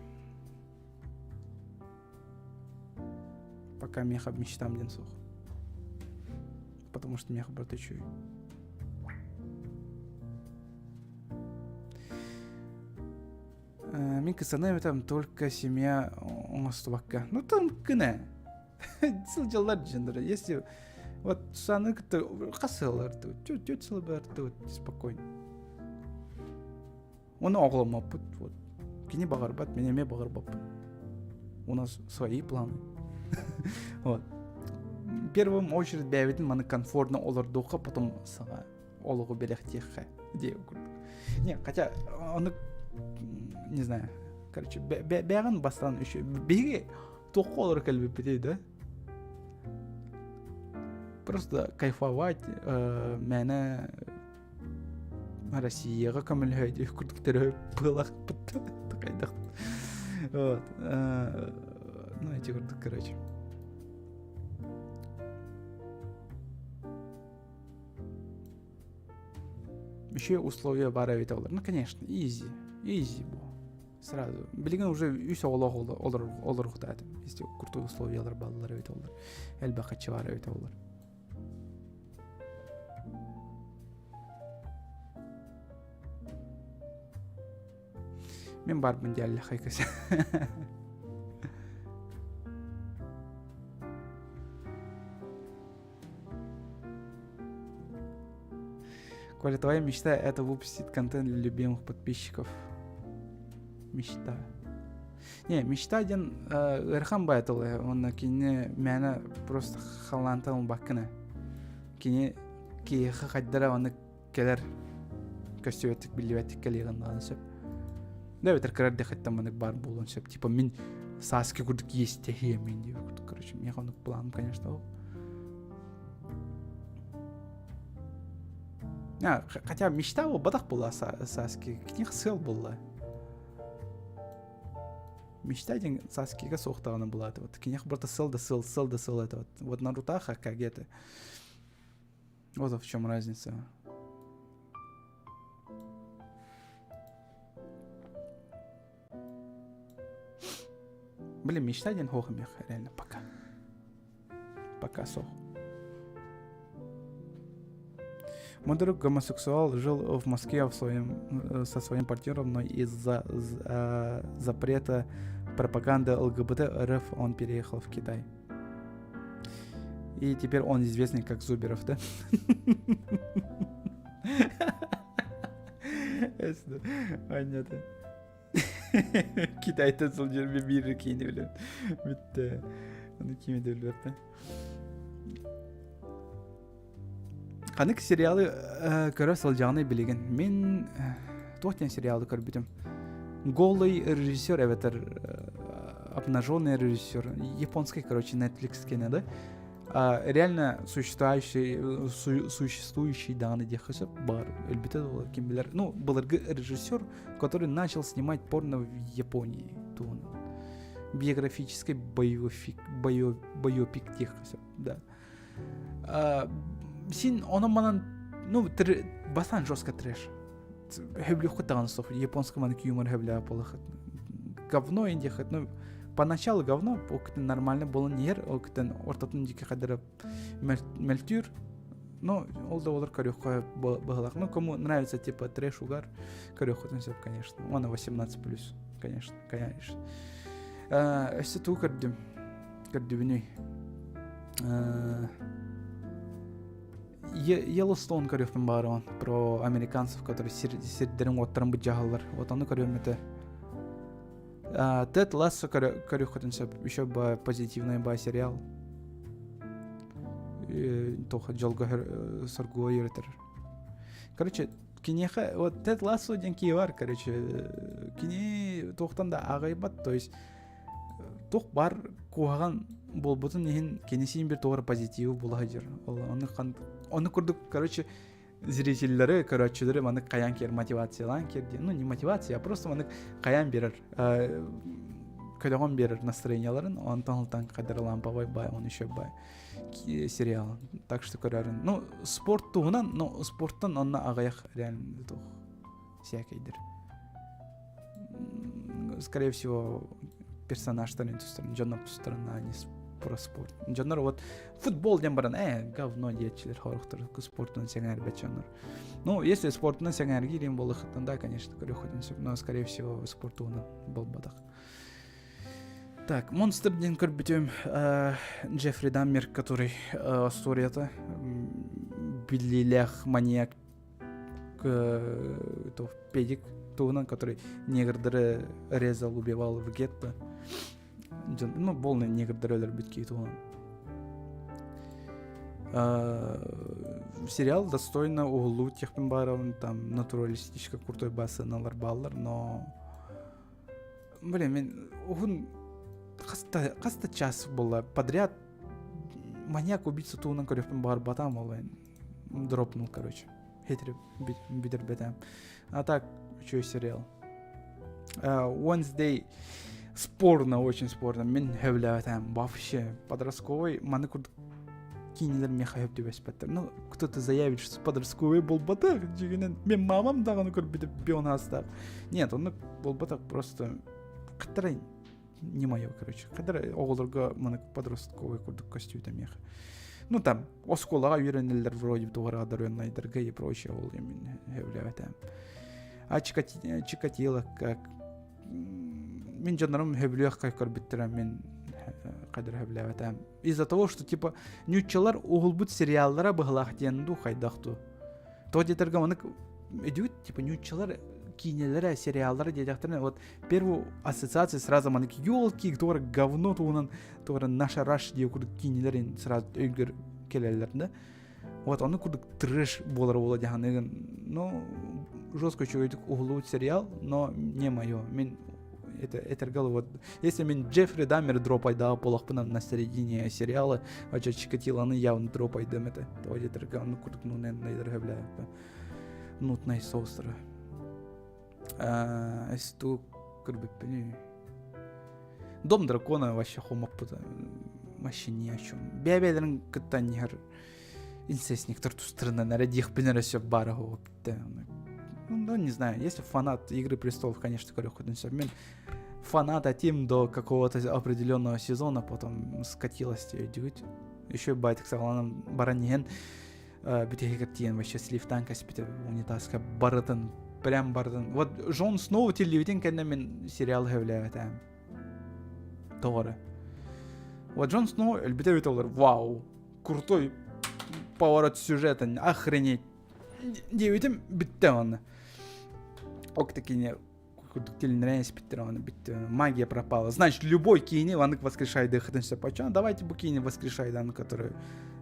Пока меха мечтам ден соқ. Потому что меха брат чую. Мен кысаны там только семья оңастыбаққа. Ну там кіне. Сыл жылдар жындыры. Если вот саны күтті қасыларды, төт сылы бәрді спокойно. Оны оғылым аппыт. Вот. Кені бағар бәт, мен еме бағар баппын. У нас свои планы. Вот. В первую очередь бәветін маны комфортно олардуға, потом саға олығы беректеққа. Деу күрді. Не, хотя оны не знаю. Короче, бәғын бастан үші. Беге тоққа олар кәлбіп бітей, да? Просто кайфовать мәні Россияға көмілхейді күрдіктері бұлақ бұтты. Тақайдақ. Вот. Ну, эти күрдік, короче. Еще условия бар әвет олар. Ну, конечно, easy бұл. Сразу. Білген уже үйсі олар құдады. Если күрті условиялар балалар әвет олар. Әлбақатшы бар әвет олар. Мен барбын дәлі қайқасы. Коля, твоя мечта — это выпустить контент для любимых подписчиков. Мечта. Не, мечта ден ырхан байтылы. Он кені мәні просто халанталын баққына. Кені кейіқі қайдыра оны келер көстеуеттік білуеттік келеген ғанысып. Да, ветер кәрді қайттан мұнық бар болуын сөп. Типа, мен саски күрдік естехе мен деп күрдік. Короче, мен ғанық планым, конечно, ол. Хотя мечта ол бадақ бола саски. Кіне қысыл бола. Мечтайден Саскига сохтаганы булат. Вот кинех брата сыл это вот. Вот Наруто Хакагеты. Вот в чем разница. Блин, мечтайден хохамех, реально, пока. Пока сох. Мой друг гомосексуал жил в Москве со своим партнером, но из-за запрета пропаганды ЛГБТ РФ он переехал в Китай. И теперь он известный как Зуберов, да? Понятно. Китайда сол жерде бирі кейіне білем. Бітті. Оны кеме де біліп. Қанык сериалы көрі сол жағыны білеген. Мен тоқтен сериалы көрбітім. Голый режиссер, обнаженный режиссер. Японский, Netflix кино, да? Реально существующий данный дехасып бар. Эльбите олар ким билер. Ну, былыргы режиссер, который начал снимать порно в Японии. Биографический байопик дехасып, да. Син оны манан, ну, басан жестко трэш. Хэблю хутаган соф, японский манок юмор хэбля полахат. Говно индехат, ну, поначалу говно, окытын нормально болын нер, окытын ортатын дике кадыры мельтюр. Ну, ол да олар көрөккө багалак. Ну, кому нравится типа трэш угар, көрөккө сеп, конечно. Он 18+, конечно. Эссе туу көрдүбүнү. Yellowstone көрөкпүн бары он, про американцев, которые сирдерин оттарын бу жагалар. Вот аны көрөм эте. Тед Лассо көрөккөтүн сөп, еще позитивный сериал. Тоха жолго соргуа йөрөтөр. Короче, кинеха, вот Тед Лассо ден ки бар, короче, кини тохтан да агайбат, то есть тох бар куаган болбутун нехин кенесин бир тоора позитивы булажыр. Оны курдук, короче, зрительлері, көрөтчүлері маны каян кер мотивациялан керди. Ну, не мотивация, а просто маны каян берер, көлөгөн берер настроенияларын, онтан кадырлан бай, он еще бай сериал. Так что көрөрүн. Ну, спорт тугунан, но спорттан онна агаяк реально тух всякийдир. Скорее всего, персонажтарын тустарын, жоннор тустарын, а не про спорт. Жоннор вот футбол ден баран, говно диетчилер хорохтор, спортун сеңер бет жоннор. Ну, если спортун сеңер кирин болыхтан, да, конечно, көрөкөтүн сөп, но скорее всего спортуна болбадак. Так, монстр ден көрбүтөм, Джеффри Даммер, который историята биллилях маньяк, педик, тугунан, который негрдары резал, убивал в гетто. Ну, полный негрдары өлөр бүткей тугунан. Сериал достойно углу техпен баровын, там натуралистически крутой басыналар баллар, но блин, мен угун каста час было подряд маньяк убийца тугунан көрөппен бар батам олайн дропнул, короче. Хейтер бидер бетам. А так, что сериал? Wednesday спорно, очень спорно. Мен хевлятам вообще подростковый. Маны курд кинилер мехайып деп эспеттер. Ну, кто-то заявит, что подростковый был батак, мен мамам даганы көрүп битип бионастак. Нет, он был батак просто кытырай не моё, короче. Кытырай оголорго маны подростковый курдук костюм мех. Ну там, осколага үйрөнелер вроде тугара дарынайдырга и прочее ол мен хевлятам. А Чикатило как мен жанарым хевлях как көрбүттүрөм мен кадыр хевлятам. Из-за того, что типа нючалар угулбут сериаллара быглах денду хайдакту. То детерге маны идут типа нючалар кинелere, сериаллары дедактырны. Вот первую ассоциацию сразу маны ёлки, который говно тугунан, который наша раш диye курдук кинелерин сразу өйгөр келелер, да. Вот оны курдук трэш болар бола жаганын. Ну, жестко чуйдук углу сериал, но не моё. Мен это вот если мен Джеффри Даммер дропайда полохпынан на середине сериала, а Чикатилоны явно дропайдым это. То детерге оны курдук нунен найдыргабля. Нутнай соустра. Эсту көрбүппүн. Дом дракона вообще хомаппыта. Вообще ни о чем. Бебелерин кыттан нихер инцестниктер тустырынан арадих бинер все бараху. Ну, не знаю, если фанат Игры престолов, конечно, корёхудынся. Мен фанат атим до какого-то определенного сезона, потом скатилась идёт. Еще байтик сагаланым баранен битеге тиен вообще сливтан каспите унитазка барытын прям бардын. Вот Джон Сноу телевиден кенде мен сериал хевлебетем. Тоғыры. Вот Джон Сноу элбите бит олар вау, крутой поворот сюжета, охренеть. Девитим битте он. Ок такие кудуктельнренс битте он битте. Магия пропала. Значит, любой кини ванк воскрешает дыхательность почему? Давайте букини воскрешай дан, который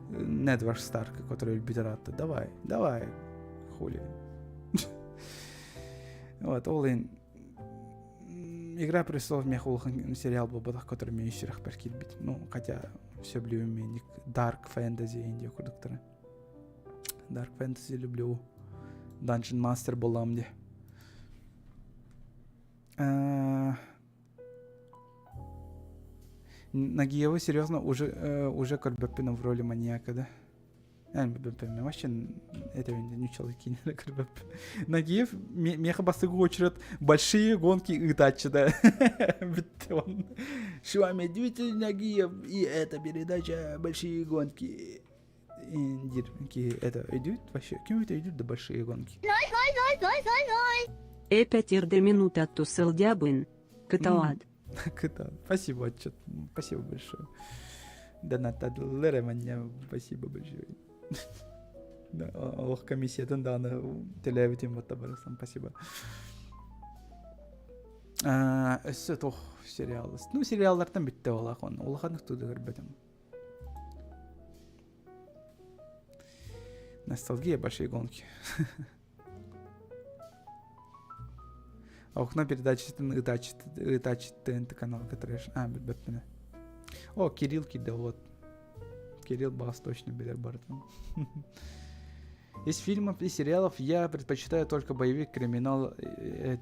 нет ваш Старк, который эльбитерат. Давай. Хули. Вот, Олин. Игра престолов мне хулхан сериал был, который мне еще раз перкит бить. Ну, хотя все люблю мне Dark Fantasy Индия кудуктора. Dark Fantasy люблю. Dungeon Master была мне. Нагиева серьезно уже Корбепина в роли маньяка, да? Вообще это не человек не Корбеп. Нагиев меха басыгу очеред большие гонки и тачи, да? С вами Дмитрий Нагиев и это передача большие гонки. Это идут вообще? Кем это идут до большие гонки? Эпятир де минута тусел дябын. Катауад. Спасибо, отчет. Спасибо большое. Доната Леремания, спасибо большое. Ох, комиссия тандана телевидим вот табарасам, спасибо. Это тох сериал. Ну, сериалдар там битте олахон. Олаханных туда горбетем. Ностальгия большие гонки. Окно передачи ТНТ канал, который... бэппина. О, Кирилл кида, вот. Кирилл бас точно билер бартон. Из фильмов и сериалов я предпочитаю только боевик, криминал,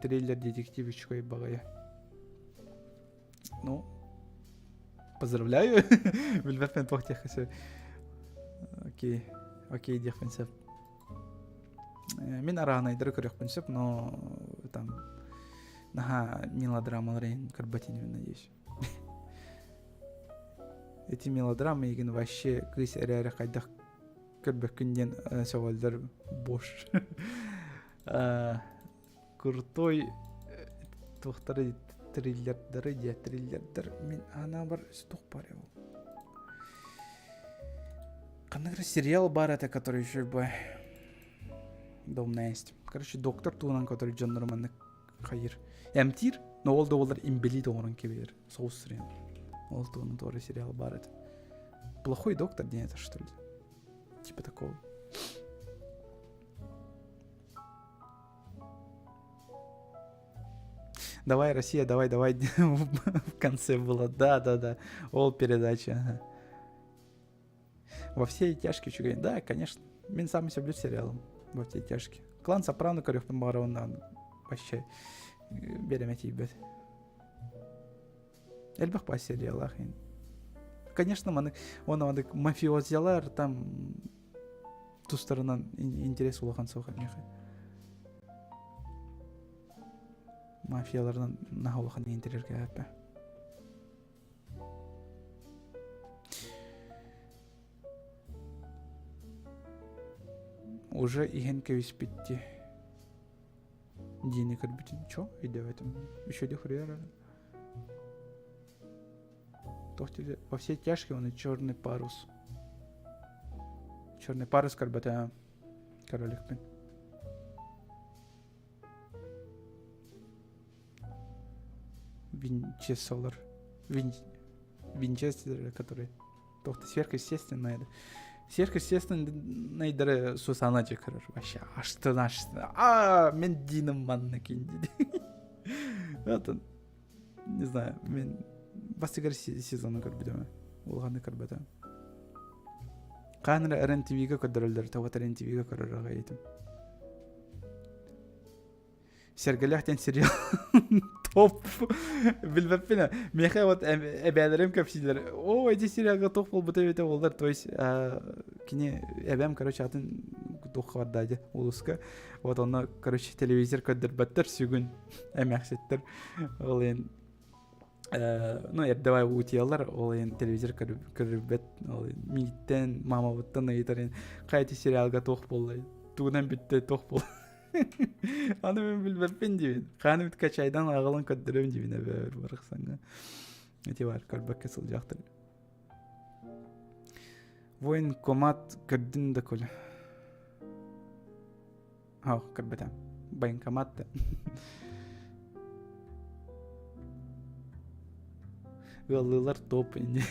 триллер, детективичку и багая. Ну, поздравляю. Вильверпен твох тех. Окей, дефенсив. Мен арана идары көрек принцип, но там... Наха мелодрамаларын карбатин, надеюсь. Эти мелодрамы еген вообще кыз әрі қайдақ көрбеккінден сауалдар бош. Крутой тоқтары триллердер. Мен ана бар стуқ бар его. Қандағыр сериал бар это, который еще бы домна есть. Короче, доктор Тунан, который Джон Норманны хайыр. Эмтир, но ол да олар имбели доғырын кебелер. Соғыз сүрен. Ол туғының тоже сериал бар это. Плохой доктор, не это что ли? Типа такого. Давай, Россия, давай. В конце было. Да. Ол передача. Ага. Во все тяжкие чугай. Да, конечно. Мен сам люблю сериалом. Во все тяжкие. Клан Сопрано, корёхпен барауынан. Вообще. Беремет ебет. Эльбах по сериалах. Конечно, он мафиозиялар там ту сторону интерес улахан сохан. Мафиялардан нахулахан интерес кәппе. Уже иген кевис битти. Дини карбитин. Чё? Иди в этом. Еще де хурьера. Во все тяжкие он и черный парус. Черный парус карбата. Короликпин. Винчестер. Винчестер, который... Тохты сверхъестественное. Сверхъестественное дары сусаначи, короче. Вообще, что наш... Мен дином манна кинди. Это... Не знаю, мен... Бастигар сезоны көрбүдөм. Улганы көрбөдө. Канра РНТВ-га көдөрөлдөр, тават РНТВ-га көрөргө айтым. Сергеляхтен сериал Оп. Билбеппина. Меха вот эбәләрем көпсиләр. О, эти сериалга тох бул бу төбәтә булдар. То есть кине эбәм, короче, атын тох вардады улуска. Вот онна, короче, телевизор көддербәттер сүгүн әмәксеттер. Ол ен ну, давай утиялар, ол ен телевизор көрбәт. Ол миттен, мамабыттан айтар. Кайты сериалга тох булды. Туган битте тох бул. Аны мен билбеппин дибин. Каны бит качайдан агылын көддөрөм дибин эбер барыксаңга. Эти бар көрбөккө сылжактыр. Воин комат көрдүн да көл. Көрбөтөм. Военкомат да. Галылар топ инде.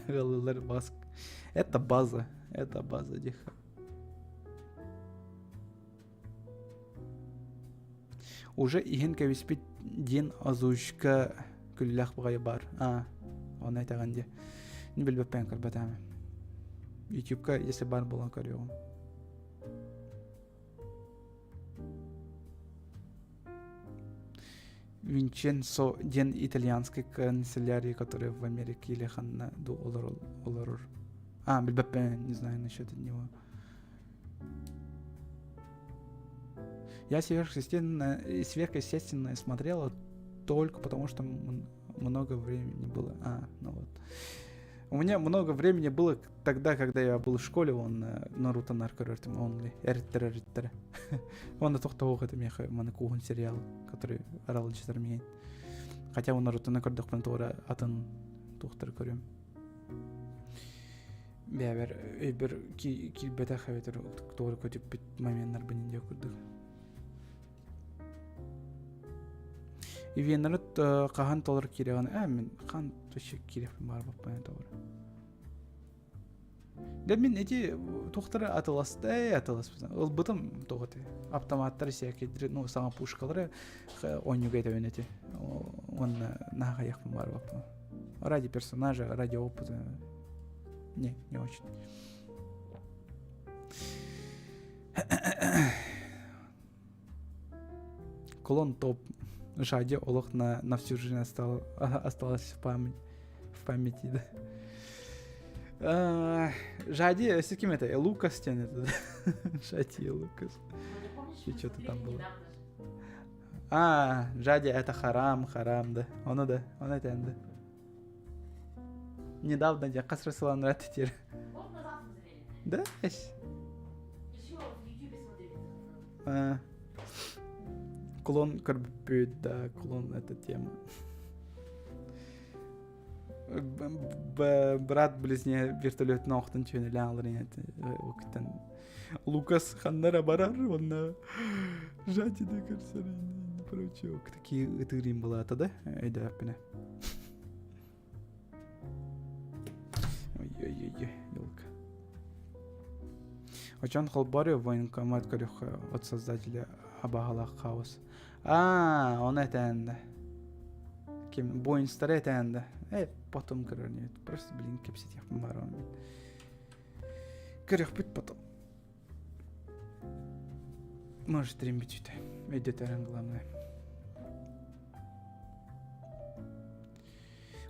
Галылар баск. Это база диха. Уже иген кәвиспит ден озвучка күлләх бугай бар. Оны айтаган де. Не билбеппен көрбөтөм. YouTube'ка если бар булган көрөм. Винченцо ден итальянской канцелярии, который в Америке или ханна до олар. Билбеппен, не знаю насчет него. Я сверхъестественно смотрела только потому, что много времени было. Ну вот. У меня много времени было тогда, когда я был в школе, он Наруто наркорертим, он ли эрттер. Он на тохтого это мне манакугун сериал, который орал читармейн. Хотя он Наруто накордох пантора атын тохтер көрөм. Бер килбета хаветер тохтор көтүп бит моменттер бинде көрдүк. Ивенрет кахан толар киреган. Мен хан төшөк киреп бар баппан толар. Мен эти тохтары атыластай. Ол бутым тогыты. Автоматтар сякедир, ну саңа пушкалары ойнуга этебенети. Он нага якпын бар баппан. Ради персонажа, ради опыта. Не очень. Клон топ. Жади олох на всю жизнь осталось в памяти, да. Жади, с кем это? Лукас тянет, да? Жади и Лукас. И что-то там было. Жади это харам, да. Он это, да. Недавно я касрасылан ратитер. Да? Еще в YouTube смотрели. Клон корбит, да, клон эта тема. Брат-близне вертолет нахтын чөнеле алырын вакыттан. Лукас ханнара барар, онна жати да көрсөрүн, прочее. Такие ытырым булат, да? Айда апына. Ой, ёлка. Очан холбары военкомат көрөх от создателя Абахала Хаус. Он это энда. Кем боин старый энда. Потом короче, просто кепсить я помаром. Короче, пить потом. Может трембить это. Идет главное.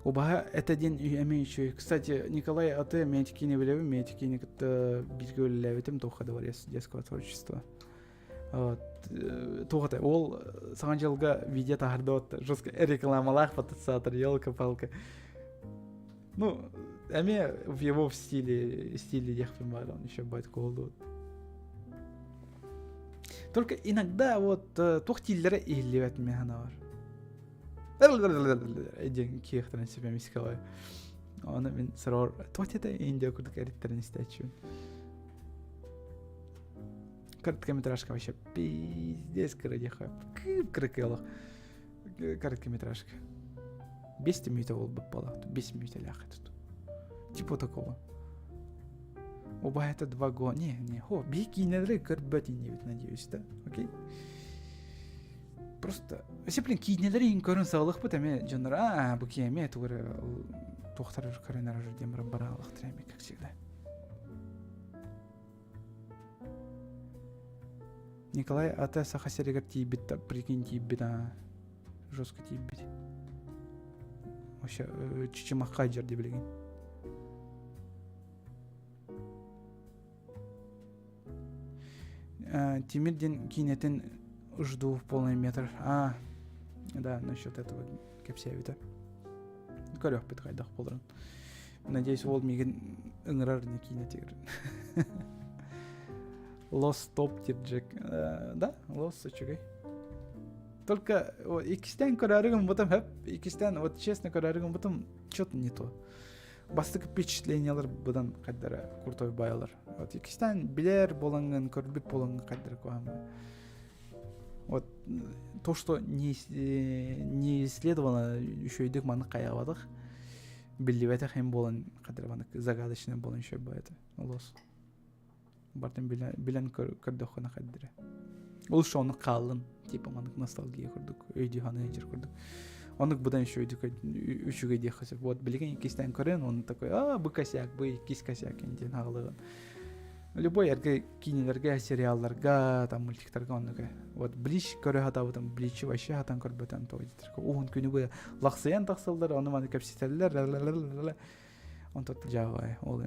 Оба это день имеющий. Кстати, Николай, а ты метики не влевы, метики не как-то биргөлле, этим тоха дворец детского творчества. Тоғыта, ол саған жылға видео тағырды отты. Жестко рекламалар фотосатор, елка-палка. Ну, әме в его стиле ехпен бар, он еще бает колду. Только иногда вот тоқтилері иіллебет механа бар. Эден киехтерін себе мискалай. Оны мен сұрар, тоқтеті инде күрдік әріттерін істәтшін. Короткометражка вообще пиздец, короче, крыкелах. Короткометражка. 5 минут ол баппала, 5 минут ляхат. Типа такого. Оба это 2 года. Не, бики не көрбөт не ведь, надеюсь, да? Окей? Просто, если блин, кинелери көрін сағылық бұд, әме жондар, бұл кеме, туғыры тоқтарыр көрін аржыр демірін баралық тірәме, как всегда. Николай ата саха серегер тибит, прикинь тибит, жестко тибит. Вообще чичимахай жерде билеген. Тимирден кинетин жду в полный метр. Да, насчет этого кепсевита. Корёх бит хайдах болран. Надеюсь, ол миген ыңырар не кинетир. Лос топ тирджек. Да, лос сочугай. Только икистен көрәрігім бұтым хэп, икистен, вот честно көрәрігім бұтым что-то не то. Бастық впечатлениялар бұдан қайдары куртой байлар. Вот икистен билер болаңын, көрбіп болаңын қайдары көмі. Вот то, что не исследовано, еще и дык маны қаявадық. Билливәті хэм болан қайдары маны загадочный болан еще байты. Лос. Бартын билен көрдіқына қайдары. Ол что оны қалын, типа маны ностальгия көрдік, өйді ханы ежір көрдік. Онық бұдан еще үшіге дехасып. Вот білген екістен көрен, оны такой, бұл косяк, бұл екіс косяк енден ағылығын. Любой әрге кинелерге, сериалларға, там мультиктарға онығы. Вот блич көрі хата бұтын, бличі ваще хатан көрбөтен тоғыдетір. Оғын күнігі лақсыян тақсылдар, оны маны кәпсетелілер, он тот жағы, ол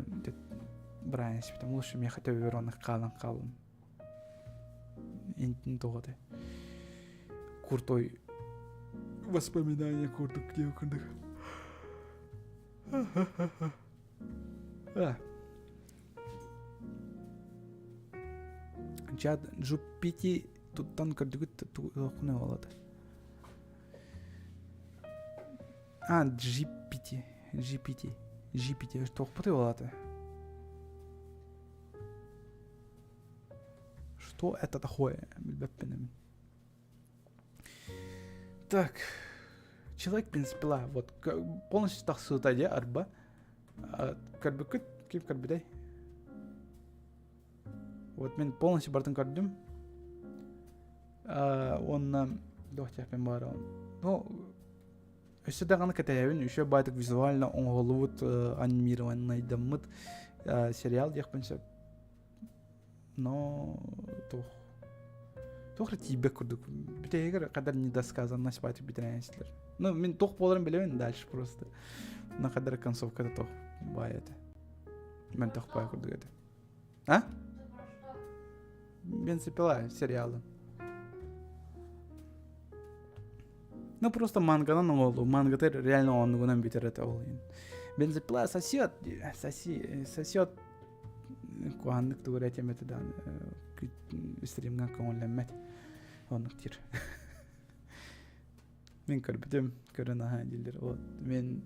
брайан еспетім. Лучше мен хотя бы онық қалын. Интин тоғады. Куртой воспоминания курдuk diye kurduk. Чат Жупити туттан курдuk не болады. GPT что пыты болады. Что это такое? Так. Человек, в принципе, вот полностью так сутаде арба. Карбыкыт, кип карбидай. Вот мен полностью бартын кардым. Он дохтяпен бара. Ну, өсі дағаны кәтәйәвін, үші байтық визуально оңғолуыт анимированный дамыт сериал дияқпынша. Но тоқ ретибек күрдік. Бітегер қадар недосказанность байтық бітірәнесілер. Ну, мен тоқ боларын білемін дальше просто. На қадар концовкада тоқ бай еді. Мен тоқ бай күрдік еді. Бензопила сериалы. Ну, просто мангадан оңғолу. Мангатер реально оңғынан бітер еті олайын. Бензопила сосет куаннык тугур этеметидан стримган көңүлленмет онук тир. Мен көрбүтүм көрөн дилдер. Вот мен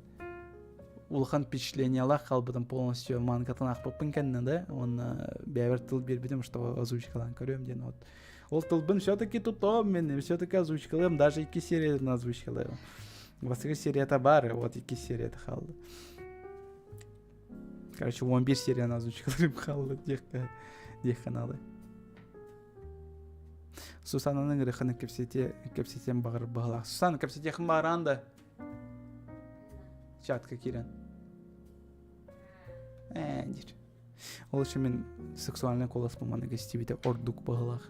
улхан впечатлениялар калбыдым полностью мангатан акпыппын кенне да. Он бевер тыл бербитим, что озвучкалан көрөм ден. Вот ол тылбын все-таки тутом мен, все-таки озвучкалым, даже 2 сериядан озвучкалым. Басқа серията бар, вот 2 серията калды. Короче, 11 серияны озвучкаларым қалды дек каналы. Сусананың рыханы кепсетен бағыр бағылақ. Сусан, кепсете қым бағыранда? Чатқа керен. Дер. Ол үшін мен сексуальный колас болманы гостевите ордук бағылақ.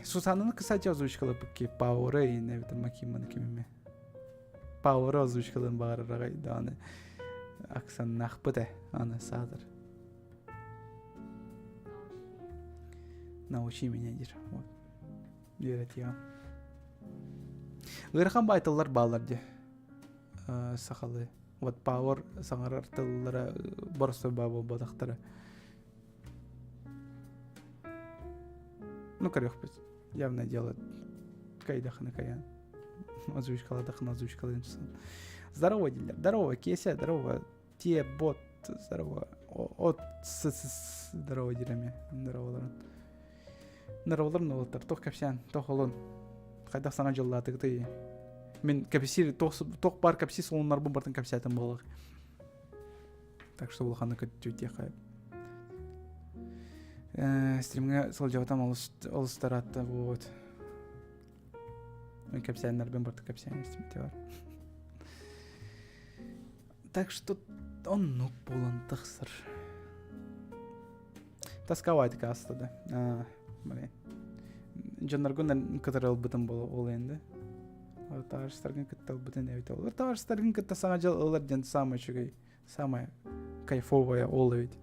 Сусананың кысача озвучкалы бүкке пауыры, нәбітім макиманы кемеме. Пауэр озвучкалын бағырыраға аны аксан нақпыды, аны садыр. Научи меня, дир. Вот. Дерет я. Ғырхан байтылар баларды сақалы. Вот пауэр саңарар тыллары борыстой бабы бодақтары. Ну, корёх біз. Явно делает кайдаханы каян. Озвучкалады. Здорово, дилер. Здорово, Кеся. Здорово, те, бот. Здорово. Здорово, дилерме. Здорово, нолтар. Тоқ кәпсен, тоқ олын. Қайдақ саңа жылдатығы түйі. Мен кәпсер, тоқ бар кәпсер солынлар бұн бартын кәпсетім болық. Так что бұл қаны көтті өте қайып. Стримге сол жауатам олыстар атты. Вот. Кәпсәнлер бен барды кәпсән естімете бар. Так что он нук болан тықсыр. Тасковать кастады. Блин. жаннаргын кытырыл бытын ол енді. Товарищтаргын кыттал бытын эбит ол. Товарищтаргын кытта саңа жыл ылар жан самый чугай, самая кайфовая ол эбит.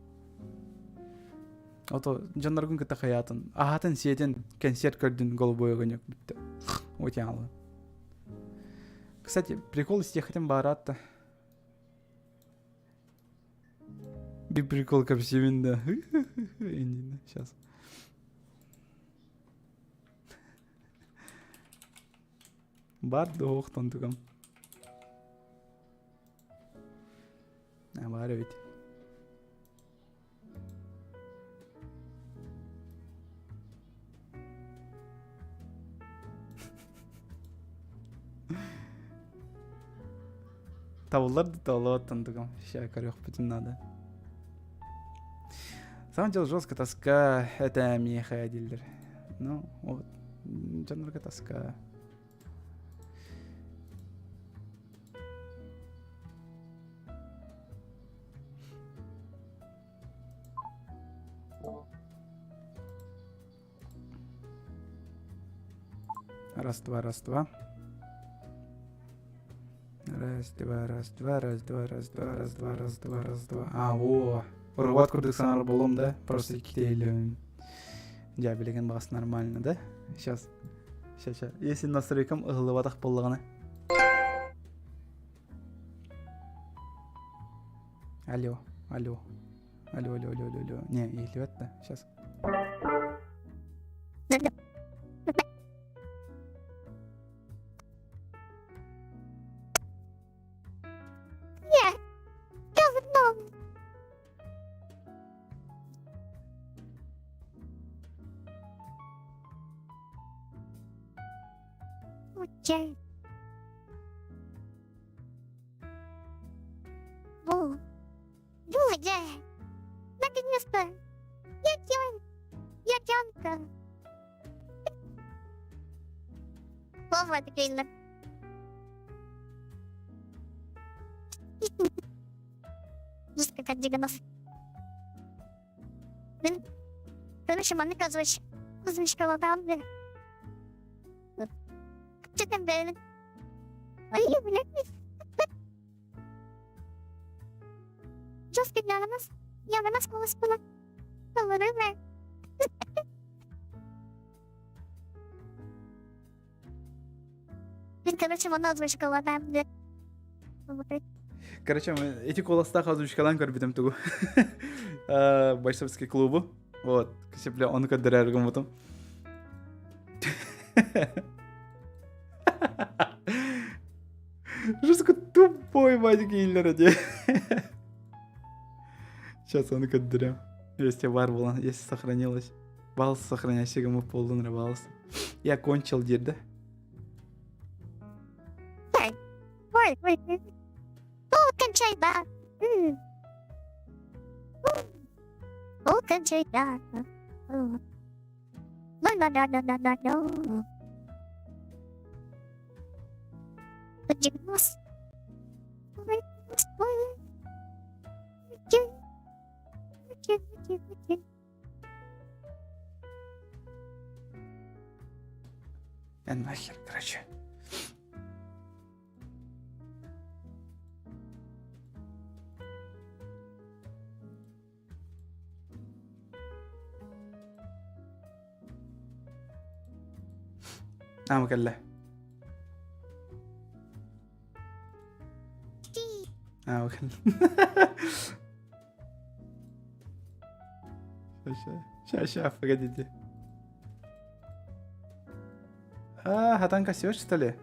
Ото жаннаргын кытта хаятын, ахатын сиетен концерт көрдүн голубой огонек битти. Отянлы. Кстати, прикол из тех хотим барат-то. Bir прикол kapsiyiminde. Сейчас. Бар да оқтан тұғым. Бар өйт. Тавылар да тавылар оттан тұғым. Шайкар yok бүтін надо. Самом деле жестко тоска, это мне ходили. Ну, вот, жанрга тоска. Раз, два, раз, два. Раз, два, раз, два, раз, два, раз, два, раз, два, раз, два, раз, два. А, о! Урват курдык санар болом, да? Просто китейлю. Я билеген багас нормально, да? Сейчас. Если настройкам ыгылыватак боллагана. Алло. Не, или это? Сейчас. Чай. Дядя, наконец-то! Я тянка. Вова, ты клейна. Жестко как диганов. Блин, короче, маме казываешь, кузмичка латанды. Что там, блин? Ой, блядь. Жестко глянемось. Я на нас голос была. Говорила. Блин, короче, мама озвучка латанды. Короче, эти колоста озвучкалан көрбүтөм тугу. Бойцовский клубу. Вот. Ксепля он кадыраргым потом. Жестко тупой мать-киллер один. Сейчас он кадырям. Если бар была, если сохранилось. Балс сохраняйся, ему полдун рыбался. Я кончил дед, да? Ой. Кончай, да. Кончай, да. No. Подигнос. Нахер, короче. مكلح مكلح شاف погодите. Хатан косёшь, что ли?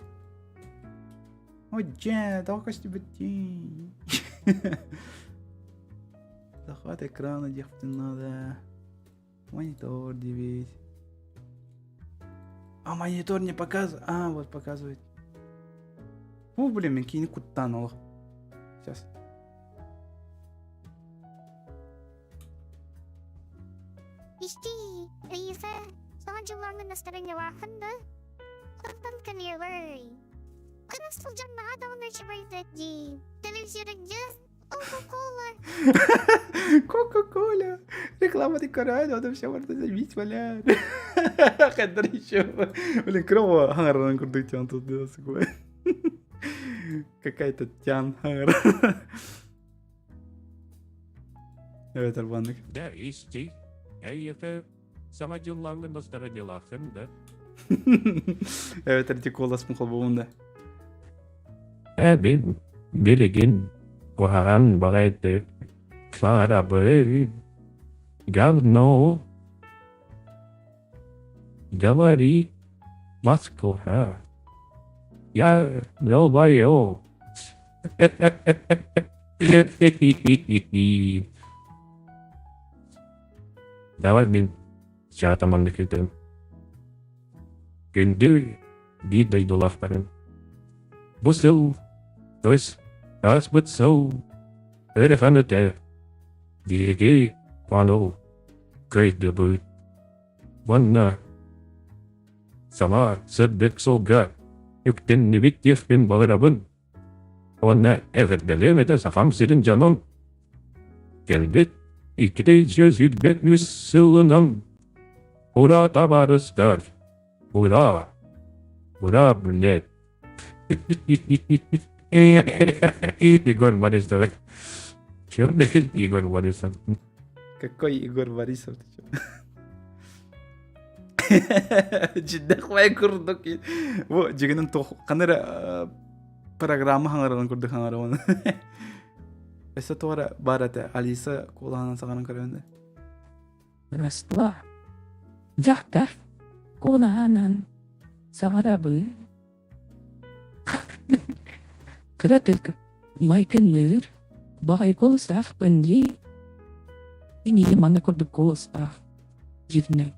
Ой, только тебе день. Захват экрана делать надо. Монитор девять. А монитор не показывает. А, вот показывает. Фу, блин, мен кейіні куттанылық. Сейчас. İşte, Elisa, son yıllarında настроение вахында. Қырықтан көнелер. Қырыстыл жанна адамын өші байды. Телевизорыңыз Кока-кола. Реклама ты карай, надо все можно забить, валя. Кадр еще. Блин, крово хангаран курдук тян тут да сукой. Какая-то тян хангар. Evet Arbanlık. Да, исти. Это самоделанный настороделахен, да? Evet Arti kolas mı kolbuğunda. Ben bilgin kuharan baraydı. Fara böyle говно. Говори, Москва. Я долбоёб. Давай мен çağatamanlık edelim. Gündür bir dayıdolafların. Bu sıl, öz, az bu sıl, öğrefanı da, bilgi, pano, great debut. Bana, sama, sıddık solga, yükten nibiktif bin bağırabın. Ona evet delemede safam senin canın. Geldik, ikide yüz sılının. Ура, товарищ! Ура! Ура, блядь! Игорь Борисович. Чё ты, Игорь Борисович? Какой Игорь Борисов ты чё? Cidden kuvay kurduk. Bu jiginin toh kanara программа хангаран курдук хангаран. Эсэ тора барата Алиса кулахан саганан каранды. Rastla. Jahtar. Kunahanan. Sagarabı. Kratık. Майкенлер. Багай колыстах пенди. Ini mana kurduk kolыстах. Жирне.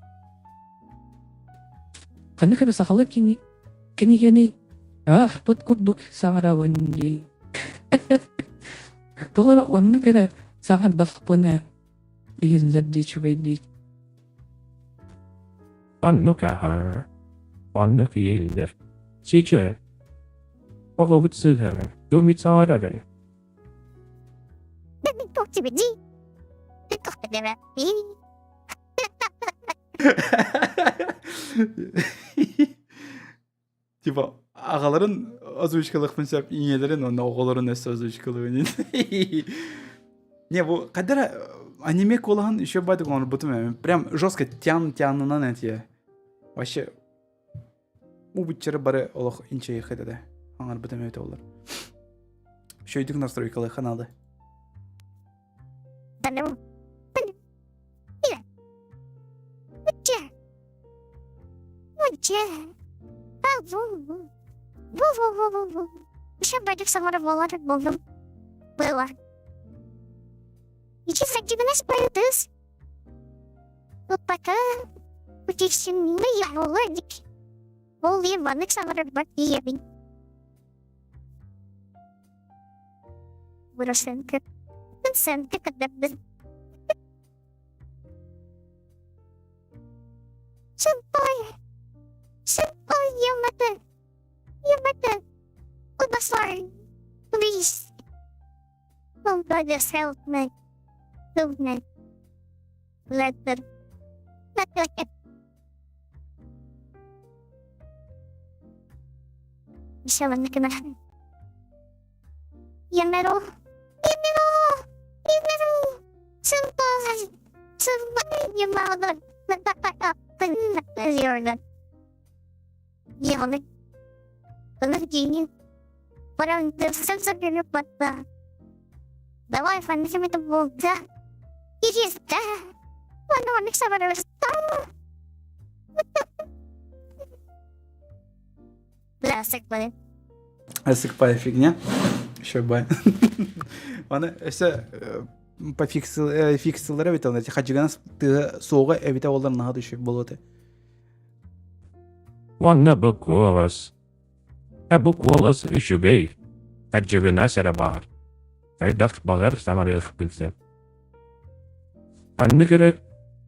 Каны кыры сахалы кини. Кини. Тут курдук сагарабынди. Толара онны кыра сагардах пына. Излерди чубайди. Anlı kahar. Anlı fiiller. Sikre. Oğlu sığır. Dumit sağırır. Типа ағаларын озвучкалықпын сөп, инелерін онда оғаларын өсі озвучкалығын. Не, бұл қадыр аниме колаған еще байды қоланы бұтым әмін. Прям жестко тянынан әтие. Вообще, у бұтчары бары олық инче еқеді де. Аңар бұтым өте олар. Шөйдік настройкалы қаналды. Еще против самого Волара было. И честно, тебе нас поэтес. Вот пока утечься мимо я уладик. Воле ванных самого бакиевин. Выросенка. Сенка, когда бы. Senpai, Yamada. Udasar. Please. Oh, brothers, help me. Help me. Let them. Not like it. Michelle, na. Yamero. Senpai. Yamada. Not Яны. Энергии. Прям ты все забери пота. Давай фанатим это бога. Есть, да? Он не собрал что? Пластик, блин. Сыкпая фигня. Еще бай. Аны өсі по фиксилдері бет алды. Хаджиганас тыға соға әбіте олар наға düşük болады. Wanna bu голос. Bu голос üşübey. Tecrübüne sere bağır. Faydaf bağır samarıyız bilse. Anne gerek.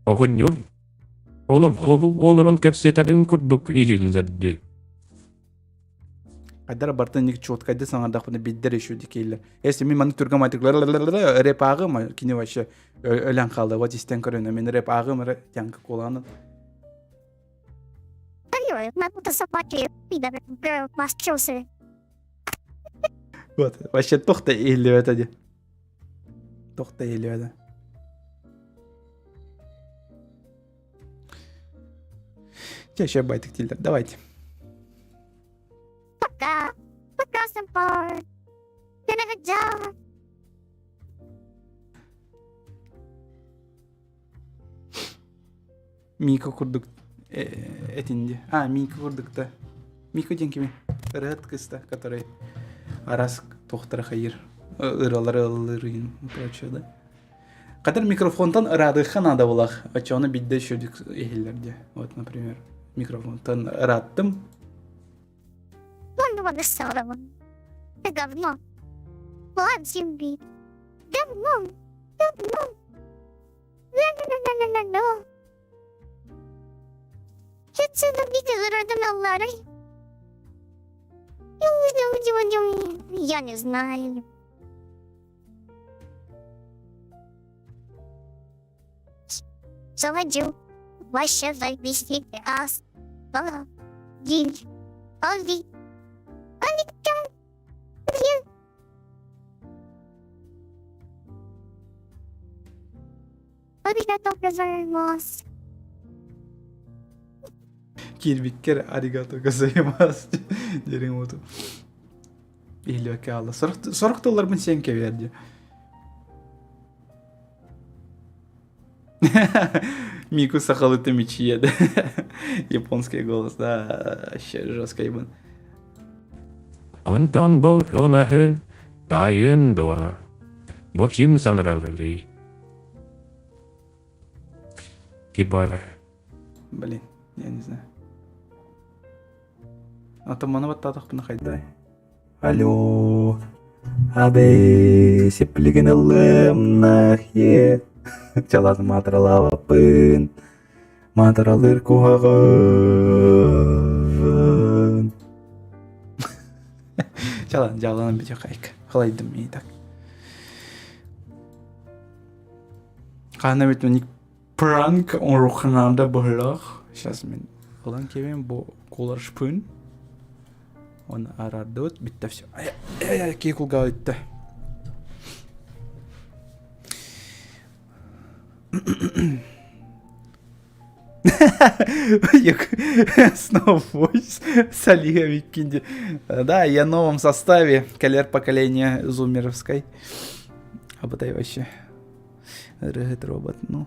Oğun yok. Oğlum oğulun kepsetedin kurduk iyildirdi. Кайдара бартын ник чот кайда саңардак буны биддер еще дикейлер. Если мен маны турган айтык рэп агым кини вообще өлөн калды. Вот истен көрөнө мен рэп агым тянка коланы. Ой, надо собаки, пидоры, мастёсы. Вот, вообще тохта эйлеп атады. Тохта эйлеп атады. Сейчас байтик тилдер, давайте. Пока. Пока, сэмпай. Переходя. Мика курдук этинде. Мика курдукта. Мика ден кими? Рыгат кыста, который арас тохтара хайыр. Ыралары ылырын прочее, да? Кадар микрофонтан ырадыхан ада булах. Ачаны бидде шөдүк эхиллерде. Вот, например, микрофонтан ыраттым. Вон воды сорова. Ты говно. План земли. Говно. Говно. Ла-ла-ла-ла-ла-ла. Отсюда видел Аллары. Я не знаю. Заводил. Вообще завести ас. День. Оли. Arigatou gozaimasu. Kirbikker arigato gozaimasu. Derin oldu. İhli ki Allah. Soraktalar mı sen keverdi? Мику сахалыты мечи да. Японский голос, да, вообще жесткий был. Антон бол онахы дайын дуа. Бочим санралли. Кибара. Блин, я не знаю. А то мана баттадық бұны қайда? Алло. Абей, сеплеген ылым нахе. Çalazım hatırlavapın. Matıralır kuhağın. Çalanın bir kayık. Halaydım iyi tak. Kanı bitmenik prank on ruhunanda bağırlaq. Сейчас мен falan kevin bu kolar şpün. Onu arardı. Bitti все. Ay kekul gitti. Снова войс с Олегом Викинди. Да, я в новом составе. Колер поколения зумеровской. Абытай вообще. Рыгыт робот, ну.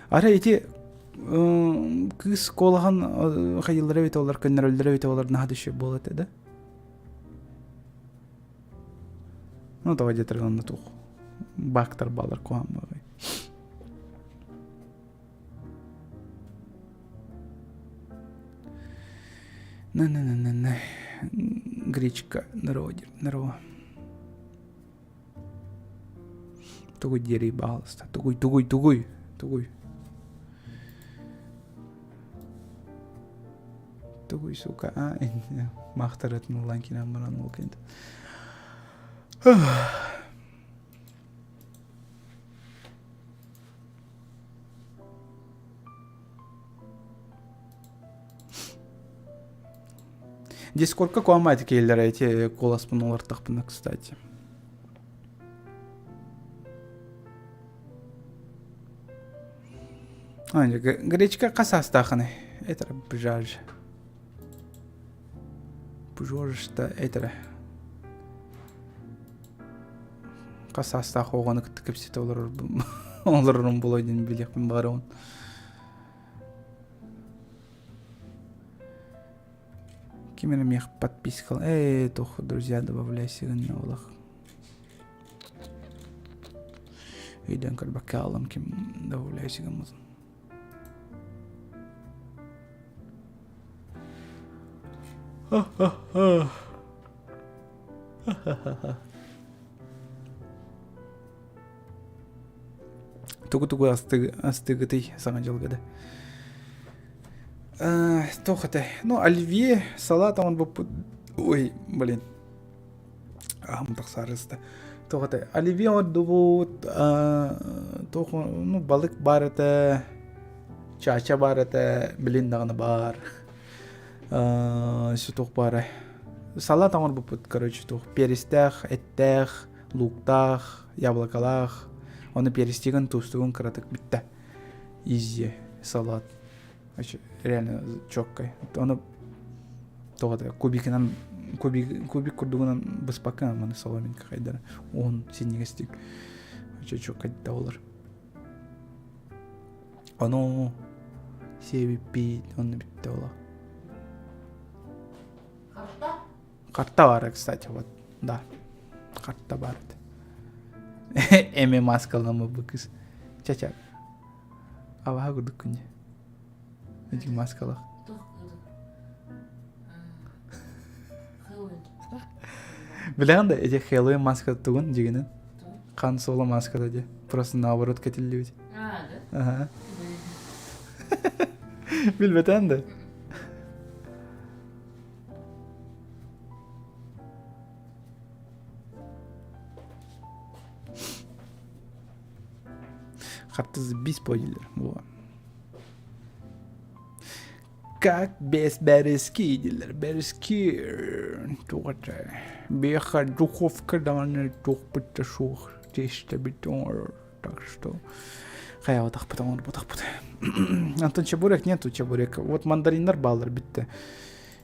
Ара эти кыз колаған хайылдары бит олар, көннөрөлдөрө бит олар нахады еще болот, да? Ну, давай тұрғанды туқ. Бактар балар коған бағай. На. Гречка, здорово. Тугуй дери баласта. Тугуй. Тугуй, сука. Мақтаратын уланкина мұран ол кенді. Дискордка куамайды кейлер эти коласпын олар тақпына, кстати. Гречка қасас тақыны. Это бжаж. Бжожышта это. Қасас тақы оғаны күттікіпсет оларым болайдың білекпін бары он. Кемені мех подпискал. Тох, друзья, добавляйся на олах. Үйден көрбәкке алам, кем добавляйся гамазын. Тугу астыгытай саған жалғады. Тохотай. Ну, оливье, салат, он бы... Ой, блин. Так сарысты. Тохотай. Оливье он дубут... Ну, балык бар это... Чача бар это... Блин, дағаны бар. Сутуқ бары. Салат он бы, короче, тух. Перестях, эттех, луктах, яблокалах. Оны перестеген, тустугун, кратык битті. Изи салат. Вообще, реально чоккай. Оны тоғады кубикінен кубик курдугунан быспакка маны соломинка кайдара. Он синегестик. Вообще чоккай да олар. Оно себеппи оны битте ола. Карта бар, кстати, вот. Да. Карта бар. Эме маскалама быкыс. Чача. Авага гудукунья. Эти маскалах. Білген да, эти Хэллоуин маска тугун дегенен. Қан соло маска да де. Просто наоборот кетилди. Да? Ага. Билбетен да. Картызы бис поделер. Во. Как без березки делер. Березки. Тугата. Беха духовка даны дух биташух. Тесто битон. Так что... Хая вот так потом. Антон чебурек нету чебурека. Вот мандариндар баллар битте.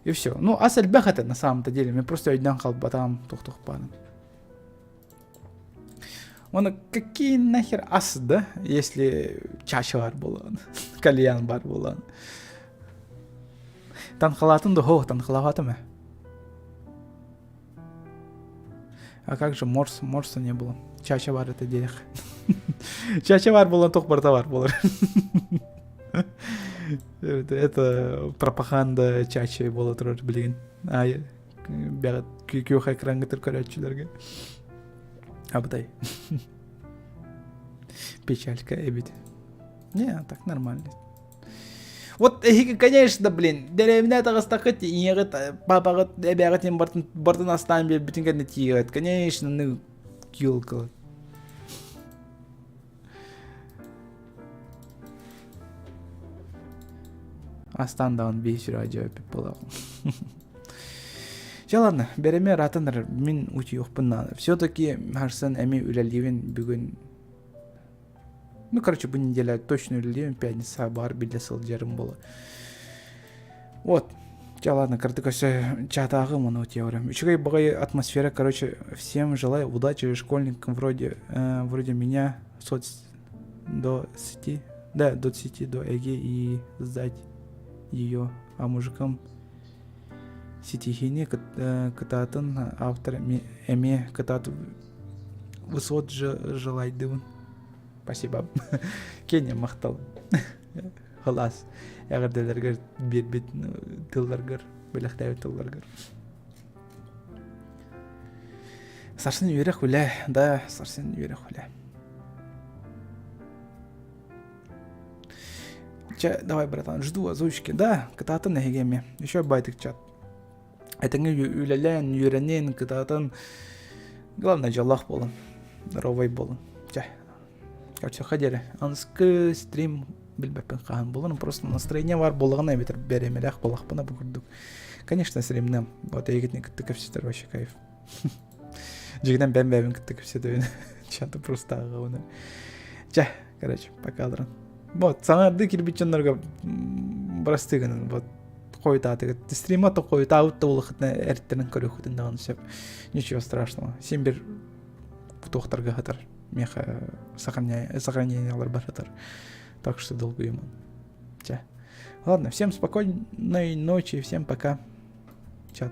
И все. Ну, асель бехата на самом-то деле. Мне просто один халбатам тух-тух паном. Он какие нахер ас, да? Если чача бар болан. Кальян бар болан. Танхалатын да хо, танхалаватами. А как же морс? Морса не было. Чача бар это дерех. Чача бар болан, тох барта бар болар. Это пропаганда чача было трор, блин. А я бягат күйкүйхай крангатыр көрәтчілерге. Абдай. Печалька, эбит. Не, так нормально. Вот, конечно, блин, деревня тағыз тақыт, иңегіт, папағыт, әбәғытен бартын астан бер бүтін кәдіне тиегіт. Конечно, ну, күйілкілі. Астан дағын бейсір ажауып болағым. Ладно, береме ратыныр, мен өте оқпыннаны. Все-таки, харсан, әме үләлдевен бүгін... Ну, короче, бұл неделя точно үләлдевен, пятница бар, білі сыл жарым болы. Вот. Ладно, картыкасы чатағы мұны өте орым. Үшігай бағай атмосфера, короче, всем желаю удачи школьникам вроде меня, до сети, до Эги и сдать ее, а мужикам сетихине кататын автор эме катат высот желайдывын. Спасибо. Кене мақтал. Халас. Ягырдаларгар бет тылларгар, белахтай тылларгар. Сарсын үйрек хүлә, да, сарсын үйрек хүлә. Давай, братан, жду озвучки. Да, кататын нахигеме. Еще байтык чат. Этіңі үлелен, үйренен, кытатын. Главное, жаллах болын. Здоровый болын. Короче, ходили. Анскы стрим білбәппен қаған болын. Просто настроение бар болығына бетір беремелях болақпына бұғырдық. Конечно, стримнем. Вот егетне күттік өпсетер вообще кайф. Жігінен бән-бәбін күттік өпсетер. Чаты просто ағауына. Короче, пока, дрон. Вот, саңарды кирбитчанларға барастығының, вот, қойытатығы. Стрима то қойыта аутта олықытына әрттерін көріқытын дағын сөп. Ничего страшного. Сен бір тоқтарға қатар. Меха сохранениялар бар қатар. Так что долго ему. Ладно, всем спокойной ночи, всем пока. Чат.